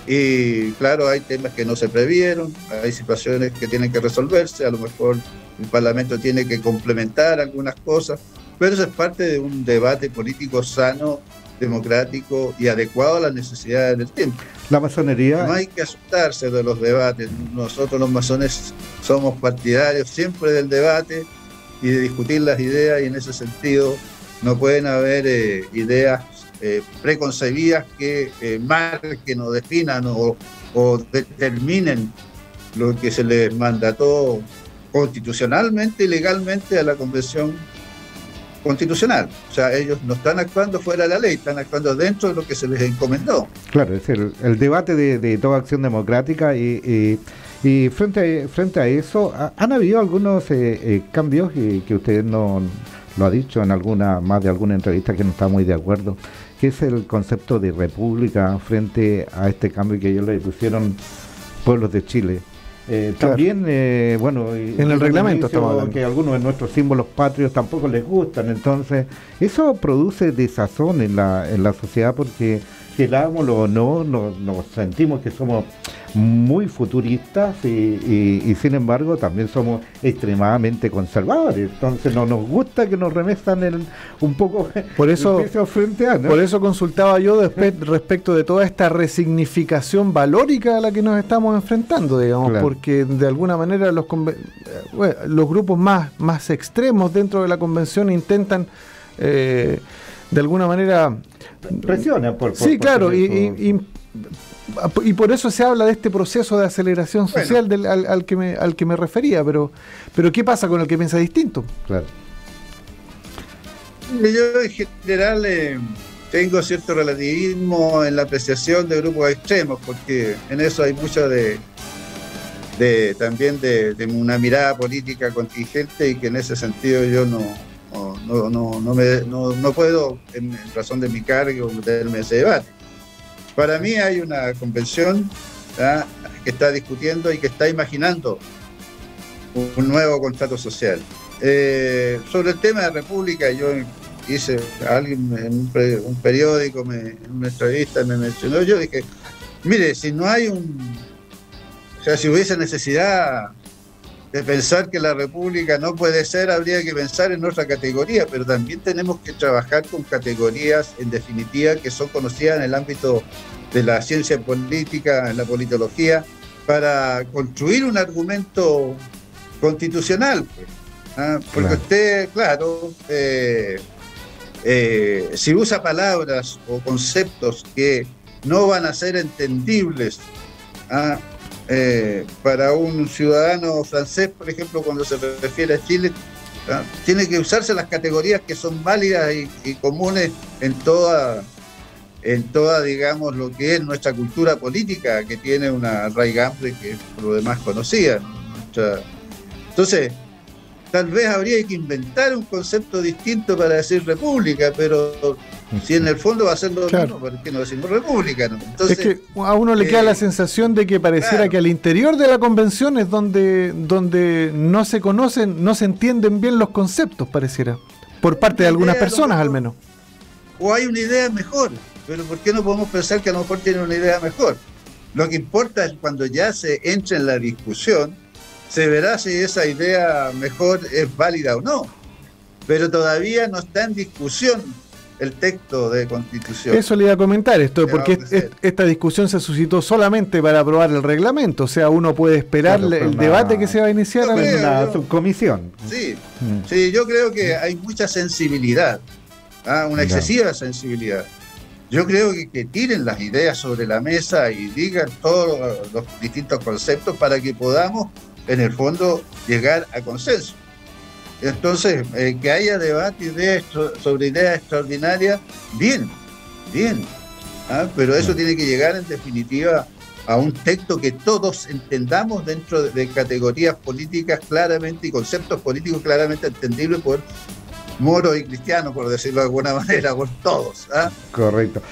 Y claro, hay temas que no se previeron, hay situaciones que tienen que resolverse, a lo mejor el Parlamento tiene que complementar algunas cosas, pero eso es parte de un debate político sano, democrático y adecuado a las necesidades del tiempo. La masonería... No hay que asustarse de los debates. Nosotros los masones somos partidarios siempre del debate y de discutir las ideas, y en ese sentido no pueden haber ideas preconcebidas que marquen o definan o determinen lo que se les mandató constitucionalmente y legalmente a la Convención Constitucional. O sea, ellos no están actuando fuera de la ley, están actuando dentro de lo que se les encomendó. Claro, es el debate de toda acción democrática y frente a eso, ¿han habido algunos cambios que usted no lo ha dicho en más de alguna entrevista que no está muy de acuerdo, que es el concepto de república frente a este cambio que ellos le pusieron pueblos de Chile? Claro. También, bueno, en el reglamento estamos hablando que algunos de nuestros símbolos patrios tampoco les gustan, entonces eso produce desazón en la sociedad, porque querámoslo o no, nos sentimos que somos muy futuristas y sin embargo también somos extremadamente conservadores, entonces no nos gusta que nos remetan un poco por eso, el peso frente a, ¿no? Por eso consultaba yo respecto de toda esta resignificación valórica a la que nos estamos enfrentando, digamos, claro. Porque de alguna manera los grupos más extremos dentro de la convención intentan de alguna manera presionan sí, claro, y por eso se habla de este proceso de aceleración social, bueno, al que me refería, pero ¿qué pasa con el que piensa distinto? Claro. Yo en general tengo cierto relativismo en la apreciación de grupos extremos, porque en eso hay mucho también de una mirada política contingente, y que en ese sentido yo no puedo, en razón de mi cargo, meterme en ese debate. Para mí hay una convención que está discutiendo y que está imaginando un nuevo contrato social. Sobre el tema de república, yo hice a alguien en un periódico, en una entrevista me mencionó, yo dije, mire, si no hay si hubiese necesidad de pensar que la república no puede ser, habría que pensar en otra categoría, pero también tenemos que trabajar con categorías, en definitiva, que son conocidas en el ámbito de la ciencia política, en la politología, para construir un argumento constitucional. Porque claro. Usted, claro, si usa palabras o conceptos que no van a ser entendibles para un ciudadano francés, por ejemplo, cuando se refiere a Chile, tiene que usarse las categorías que son válidas y comunes en toda, digamos, lo que es nuestra cultura política, que tiene una raigambre que es por lo demás conocida. Entonces, tal vez habría que inventar un concepto distinto para decir república, pero si en el fondo va a ser lo mismo, ¿por qué no decimos república? ¿No? Entonces, es que a uno le queda la sensación de que pareciera claro. que al interior de la convención es donde no se conocen, no se entienden bien los conceptos, pareciera, por parte de algunas personas al menos. O hay una idea mejor, pero ¿por qué no podemos pensar que a lo mejor tiene una idea mejor? Lo que importa es cuando ya se entra en la discusión, se verá si esa idea mejor es válida o no, pero todavía no está en discusión el texto de constitución. Eso le iba a comentar esto, porque esta discusión se suscitó solamente para aprobar el reglamento, o sea, uno puede esperar el debate que se va a iniciar en una subcomisión. Sí, sí, yo creo que hay mucha sensibilidad, una excesiva sensibilidad. Yo creo que tiren las ideas sobre la mesa y digan todos los distintos conceptos para que podamos, en el fondo, llegar a consenso. Entonces, que haya debate sobre ideas extraordinarias, bien, pero eso tiene que llegar en definitiva a un texto que todos entendamos dentro de categorías políticas claramente y conceptos políticos claramente entendibles por moros y cristianos, por decirlo de alguna manera, por todos. Correcto.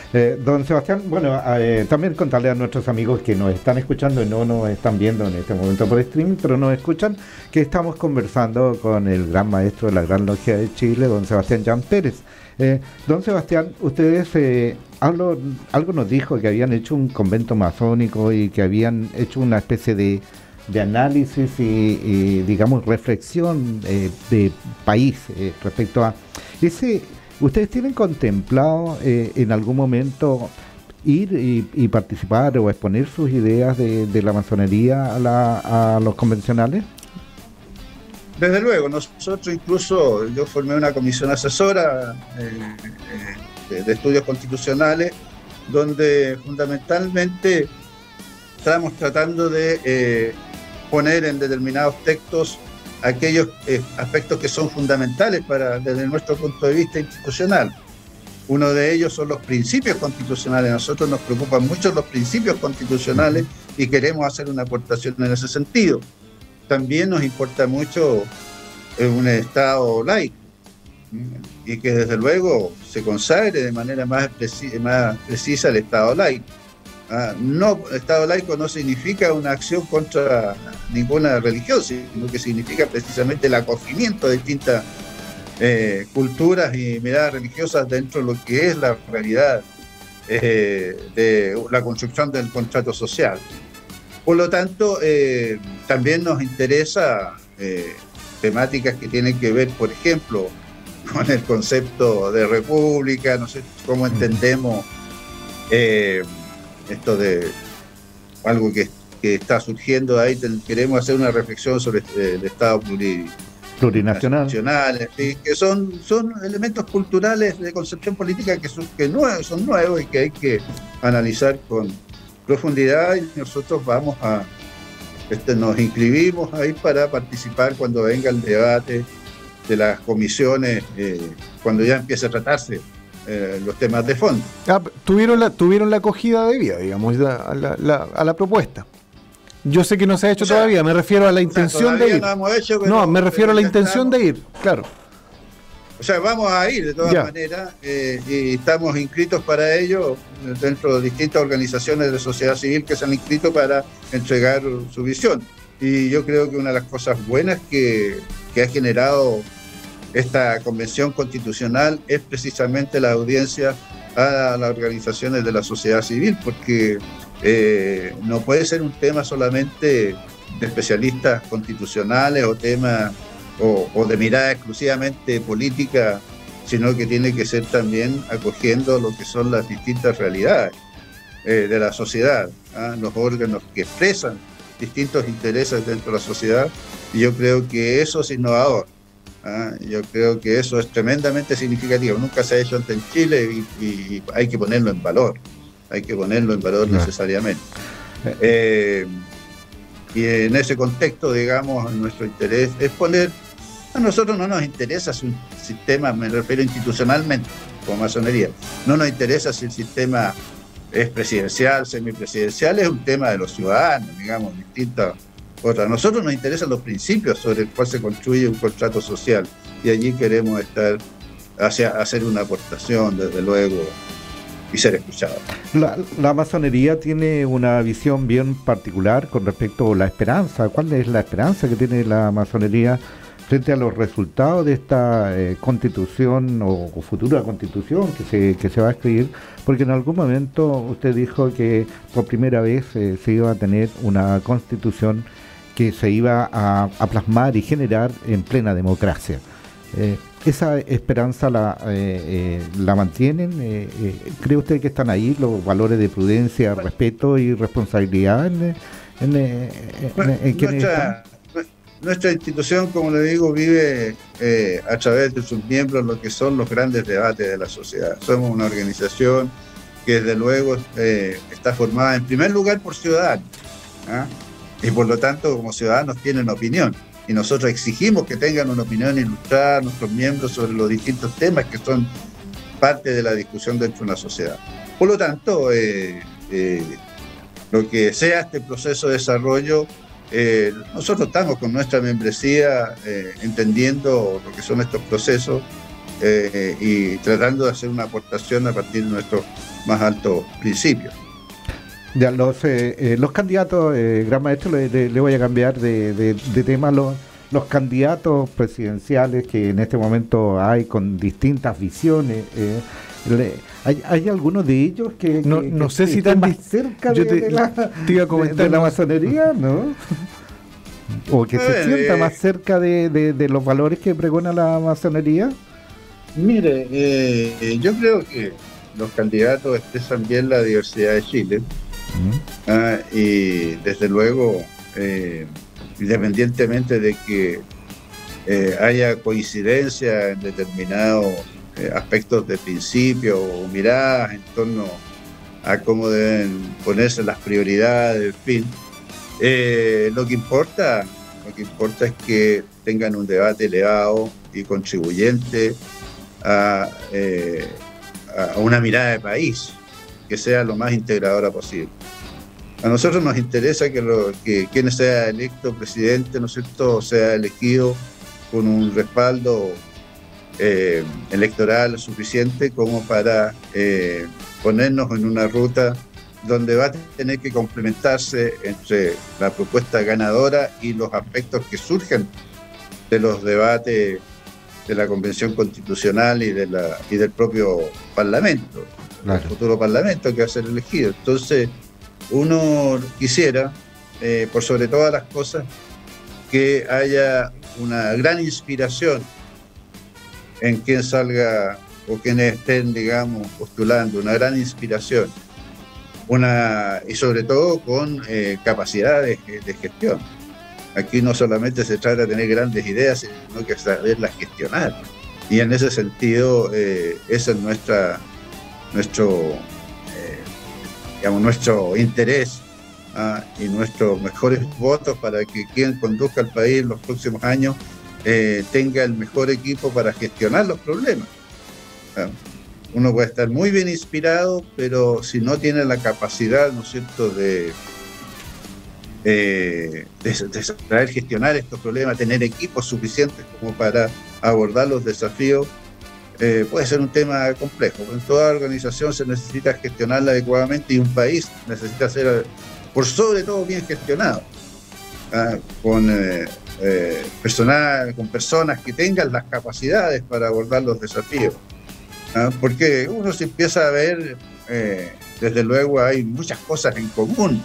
Don Sebastián, bueno, también contarle a nuestros amigos que nos están escuchando y no nos están viendo en este momento por streaming, pero nos escuchan, que estamos conversando con el gran maestro de la Gran Logia de Chile, don Sebastián Jan Pérez. Don Sebastián, ustedes, algo nos dijo que habían hecho un convento masónico y que habían hecho una especie de análisis y digamos reflexión de país respecto a ese. ¿Ustedes tienen contemplado en algún momento ir y participar o exponer sus ideas de la masonería a los convencionales? Desde luego, nosotros incluso, yo formé una comisión asesora de estudios constitucionales, donde fundamentalmente estamos tratando de poner en determinados textos aquellos aspectos que son fundamentales desde nuestro punto de vista institucional. Uno de ellos son los principios constitucionales. A nosotros nos preocupan mucho los principios constitucionales y queremos hacer una aportación en ese sentido. También nos importa mucho un Estado laico y que desde luego se consagre de manera más precisa el Estado laico. Estado laico no significa una acción contra ninguna religión, sino que significa precisamente el acogimiento de distintas culturas y miradas religiosas dentro de lo que es la realidad de la construcción del contrato social. Por lo tanto, también nos interesa temáticas que tienen que ver, por ejemplo, con el concepto de república, no sé cómo entendemos esto de algo que está surgiendo ahí. Queremos hacer una reflexión sobre el Estado plurinacional, que son elementos culturales de concepción política que son nuevos y que hay que analizar con profundidad, y nosotros nos inscribimos ahí para participar cuando venga el debate de las comisiones, cuando ya empiece a tratarse los temas de fondo. Tuvieron la acogida debida, digamos, a la propuesta. Yo sé que no se ha hecho todavía, me refiero a la intención de ir. Me refiero a la intención de ir, claro. O sea, vamos a ir de todas maneras, y estamos inscritos para ello dentro de distintas organizaciones de sociedad civil que se han inscrito para entregar su visión. Y yo creo que una de las cosas buenas que ha generado esta convención constitucional es precisamente la audiencia a las organizaciones de la sociedad civil, porque no puede ser un tema solamente de especialistas constitucionales o temas o de mirada exclusivamente política, sino que tiene que ser también acogiendo lo que son las distintas realidades de la sociedad, los órganos que expresan distintos intereses dentro de la sociedad, y yo creo que eso es innovador. Yo creo que eso es tremendamente significativo. Nunca se ha hecho antes en Chile y hay que ponerlo en valor. Necesariamente. Y en ese contexto, digamos, nuestro interés es poner. A nosotros no nos interesa si un sistema, me refiero institucionalmente, como masonería, no nos interesa si el sistema es presidencial, semipresidencial, es un tema de los ciudadanos, digamos, distintas otras. A nosotros nos interesan los principios sobre el cual se construye un contrato social, y allí queremos estar hacer una aportación, desde luego, y ser escuchados. La masonería tiene una visión bien particular con respecto a la esperanza. ¿Cuál es la esperanza que tiene la masonería frente a los resultados de esta constitución o futura constitución que se va a escribir? Porque en algún momento usted dijo que por primera vez se iba a tener una constitución que se iba a plasmar y generar en plena democracia. ¿Esa esperanza la mantienen? ¿Cree usted que están ahí los valores de prudencia, respeto y responsabilidad en quienes están? Nuestra institución, como le digo, vive a través de sus miembros lo que son los grandes debates de la sociedad. Somos una organización que desde luego está formada en primer lugar por ciudadanos, ¿ah? Y por lo tanto como ciudadanos tienen opinión. Y nosotros exigimos que tengan una opinión ilustrada nuestros miembros sobre los distintos temas que son parte de la discusión dentro de una sociedad. Por lo tanto, lo que sea este proceso de desarrollo, nosotros estamos con nuestra membresía entendiendo lo que son estos procesos y tratando de hacer una aportación a partir de nuestros más altos principios. Ya, los candidatos, gran maestro, le voy a cambiar de tema. Los candidatos presidenciales que en este momento hay con distintas visiones, ¿hay algunos de ellos que no sé si están tan más cerca te iba a comentar, de la masonería, ¿no? O que se sienta más cerca de los valores que pregona la masonería? Mire, yo creo que los candidatos expresan bien la diversidad de Chile. Y desde luego, independientemente de que haya coincidencia en determinados aspectos de principio o miradas en torno a cómo deben ponerse las prioridades, en fin, lo que importa es que tengan un debate elevado y contribuyente a una mirada de país que sea lo más integradora posible. A nosotros nos interesa que quien sea electo presidente, ¿no es cierto?, sea elegido con un respaldo electoral suficiente como para ponernos en una ruta donde va a tener que complementarse entre la propuesta ganadora y los aspectos que surgen de los debates de la Convención Constitucional y del propio Parlamento. Claro. El futuro Parlamento que va a ser elegido. Entonces, uno quisiera, por sobre todas las cosas, que haya una gran inspiración en quien salga o quienes estén, digamos, postulando, una gran inspiración, y sobre todo con capacidades de gestión. Aquí no solamente se trata de tener grandes ideas, sino que saberlas gestionar. Y en ese sentido, ese es nuestro interés y nuestros mejores votos para que quien conduzca al país en los próximos años tenga el mejor equipo para gestionar los problemas. Uno puede estar muy bien inspirado, pero si no tiene la capacidad, ¿no es cierto?, de saber gestionar estos problemas, tener equipos suficientes como para abordar los desafíos, puede ser un tema complejo. En toda organización se necesita gestionarla adecuadamente y un país necesita ser, por sobre todo, bien gestionado, con personas que tengan las capacidades para abordar los desafíos. Porque uno se empieza a ver, desde luego hay muchas cosas en común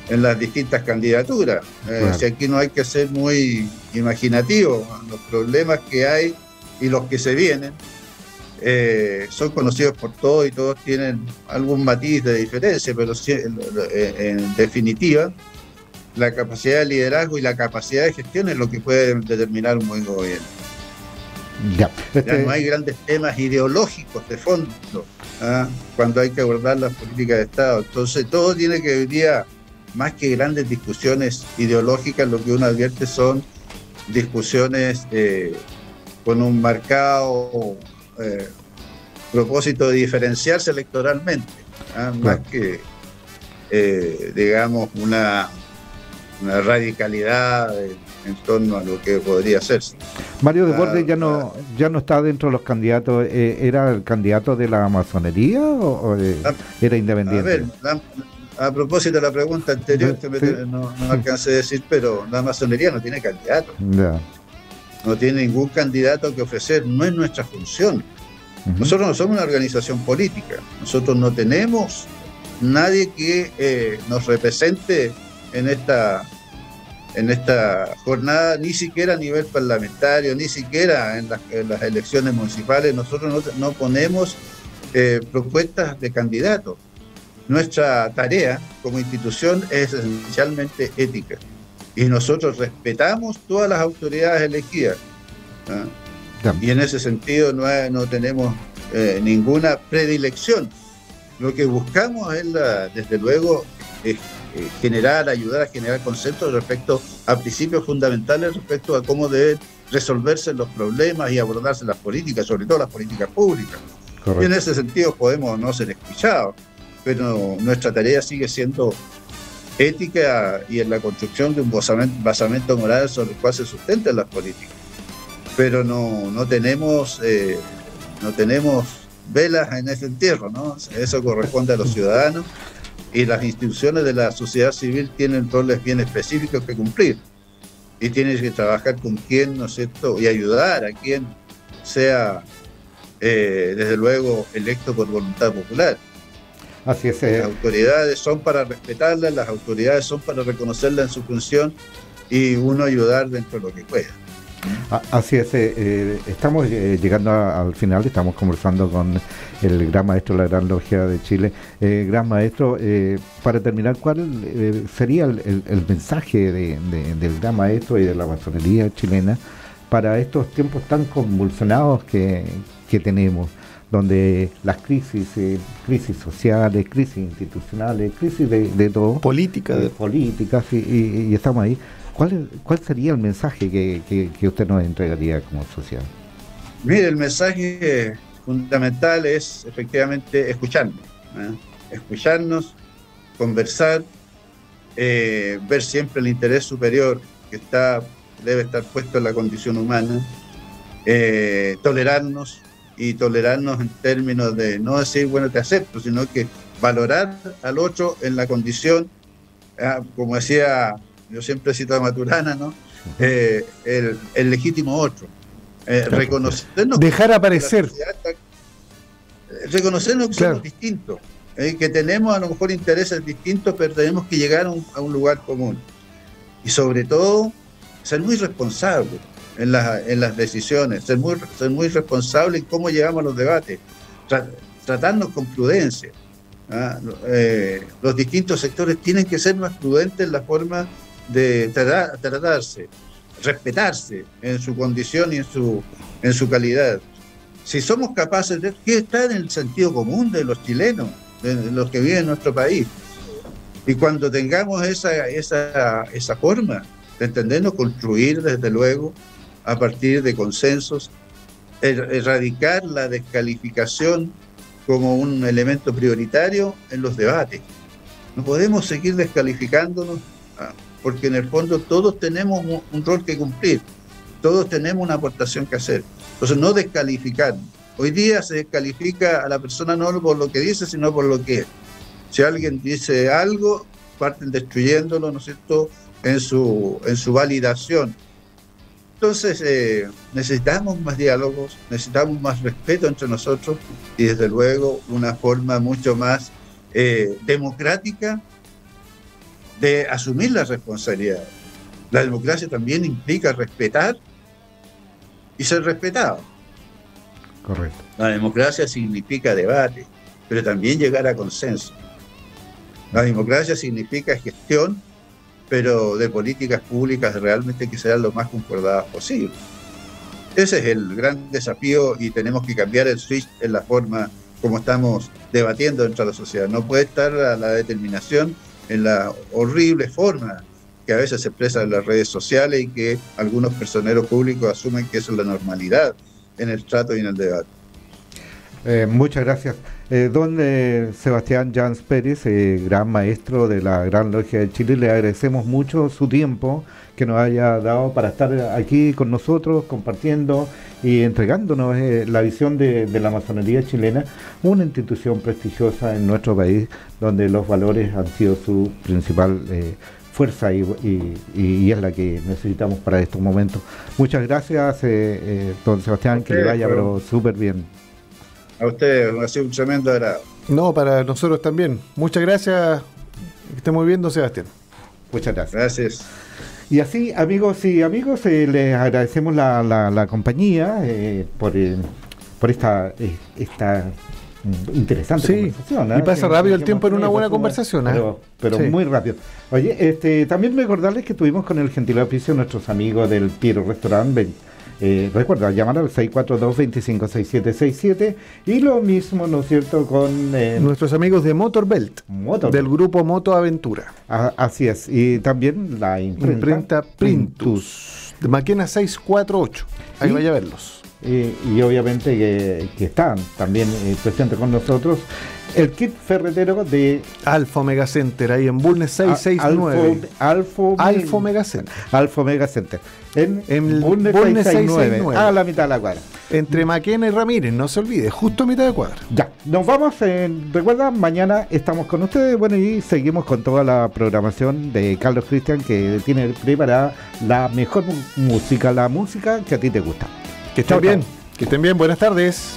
en las distintas candidaturas. Claro. Si aquí no hay que ser muy imaginativo, los problemas que hay y los que se vienen son conocidos por todos y todos tienen algún matiz de diferencia, pero en definitiva la capacidad de liderazgo y la capacidad de gestión es lo que puede determinar un buen gobierno. Ya no hay grandes temas ideológicos de fondo cuando hay que abordar las políticas de Estado. Entonces todo tiene que venir, más que grandes discusiones ideológicas, lo que uno advierte son discusiones con un marcado propósito de diferenciarse electoralmente, más que digamos una radicalidad en torno a lo que podría hacerse. Mario Desbordes ya no está dentro de los candidatos. ¿Era el candidato de la masonería o era independiente? A propósito de la pregunta anterior, sí. No alcancé a decir, pero la masonería no tiene candidato. Yeah. No tiene ningún candidato que ofrecer, no es nuestra función. Nosotros no somos una organización política, nosotros no tenemos nadie que nos represente en esta en esta jornada, ni siquiera a nivel parlamentario, ni siquiera en las elecciones municipales, nosotros no ponemos propuestas de candidatos. Nuestra tarea como institución es esencialmente ética y nosotros respetamos todas las autoridades elegidas, ¿no? Y en ese sentido no tenemos ninguna predilección. Lo que buscamos es, desde luego, ayudar a generar conceptos respecto a principios fundamentales, respecto a cómo deben resolverse los problemas y abordarse las políticas, sobre todo las políticas públicas. Correcto. Y en ese sentido podemos no ser escuchados, pero nuestra tarea sigue siendo ética y en la construcción de un basamento moral sobre el cual se sustentan las políticas. Pero no tenemos velas en ese entierro, ¿no? Eso corresponde a los ciudadanos y las instituciones de la sociedad civil tienen roles bien específicos que cumplir y tienen que trabajar con quien, ¿no es cierto?, y ayudar a quien sea, desde luego, electo por voluntad popular. Así es. Las autoridades son para respetarlas, las autoridades son para reconocerlas en su función y uno ayudar dentro de lo que pueda. Así es, estamos llegando al final, estamos conversando con el Gran Maestro de la Gran Logia de Chile. Gran Maestro, para terminar, ¿cuál sería el mensaje del Gran Maestro y de la masonería chilena para estos tiempos tan convulsionados que tenemos, donde las crisis sociales, crisis institucionales, crisis de todo, políticas y estamos ahí? ¿Cuál sería el mensaje que usted nos entregaría como sociedad? Mire, el mensaje fundamental es efectivamente escucharnos, conversar, ver siempre el interés superior que debe estar puesto en la condición humana, tolerarnos en términos de no decir, bueno, te acepto, sino que valorar al otro en la condición, como decía, yo siempre cito a Maturana, ¿no? El legítimo otro. Reconocernos. Dejar aparecer. Reconocernos que somos distintos, que tenemos a lo mejor intereses distintos, pero tenemos que llegar a un lugar común. Y sobre todo, ser muy responsables en las decisiones, ser muy responsable en cómo llegamos a los debates, tratarnos con prudencia. Los distintos sectores tienen que ser más prudentes en la forma de tratarse, respetarse en su condición y en su calidad. Si somos capaces de que está en el sentido común de los chilenos, de los que viven en nuestro país, y cuando tengamos esa forma de entendernos, construir desde luego a partir de consensos, erradicar la descalificación como un elemento prioritario en los debates. No podemos seguir descalificándonos, porque en el fondo todos tenemos un rol que cumplir, todos tenemos una aportación que hacer. Entonces, no descalificar. Hoy día se descalifica a la persona no por lo que dice, sino por lo que es. Si alguien dice algo, parten destruyéndolo, ¿no es cierto?, en su validación. Entonces, necesitamos más diálogos, necesitamos más respeto entre nosotros y, desde luego, una forma mucho más democrática de asumir la responsabilidad. La democracia también implica respetar y ser respetado. Correcto. La democracia significa debate, pero también llegar a consenso. La democracia significa gestión, pero de políticas públicas realmente que sean lo más concordadas posible. Ese es el gran desafío y tenemos que cambiar el switch en la forma como estamos debatiendo dentro de la sociedad. No puede estar la determinación en la horrible forma que a veces se expresa en las redes sociales y que algunos personeros públicos asumen que eso es la normalidad en el trato y en el debate. Muchas gracias. Don Sebastián Jans Pérez, gran maestro de la Gran Logia de Chile, le agradecemos mucho su tiempo que nos haya dado para estar aquí con nosotros, compartiendo y entregándonos la visión de la masonería chilena, una institución prestigiosa en nuestro país, donde los valores han sido su principal fuerza y es la que necesitamos para estos momentos. Muchas gracias, don Sebastián, que le vaya pero súper bien. A usted, ha sido un tremendo agrado. No, para nosotros también. Muchas gracias. Que esté muy bien, don Sebastián. Muchas gracias. Gracias. Y así, amigos y amigos, les agradecemos la compañía por esta interesante conversación. Y pasa rápido el tiempo en una buena conversación. Pero sí, muy rápido. Oye, también recordarles que estuvimos con el gentil oficio nuestros amigos del Piero Restaurant. Recuerda, llamar al 642-256767 y lo mismo, ¿no es cierto?, con nuestros amigos de Motorbelt, del grupo Moto Aventura. Así es, y también la imprenta Printus, de Maquena 648, ahí vaya a verlos. Y obviamente que están también presentes con nosotros el kit ferretero de Alfa Omega Center, ahí en Bulnes 669. Alfa Omega Center. Alfa Omega Center. En Bulnes 669. A la mitad de la cuadra. Entre Maquena y Ramírez, no se olvide, justo a mitad de cuadra. Ya, nos vamos. Recuerda, mañana estamos con ustedes. Bueno, y seguimos con toda la programación de Carlos Cristian, que tiene preparada la mejor música, la música que a ti te gusta. Que estén bien, buenas tardes.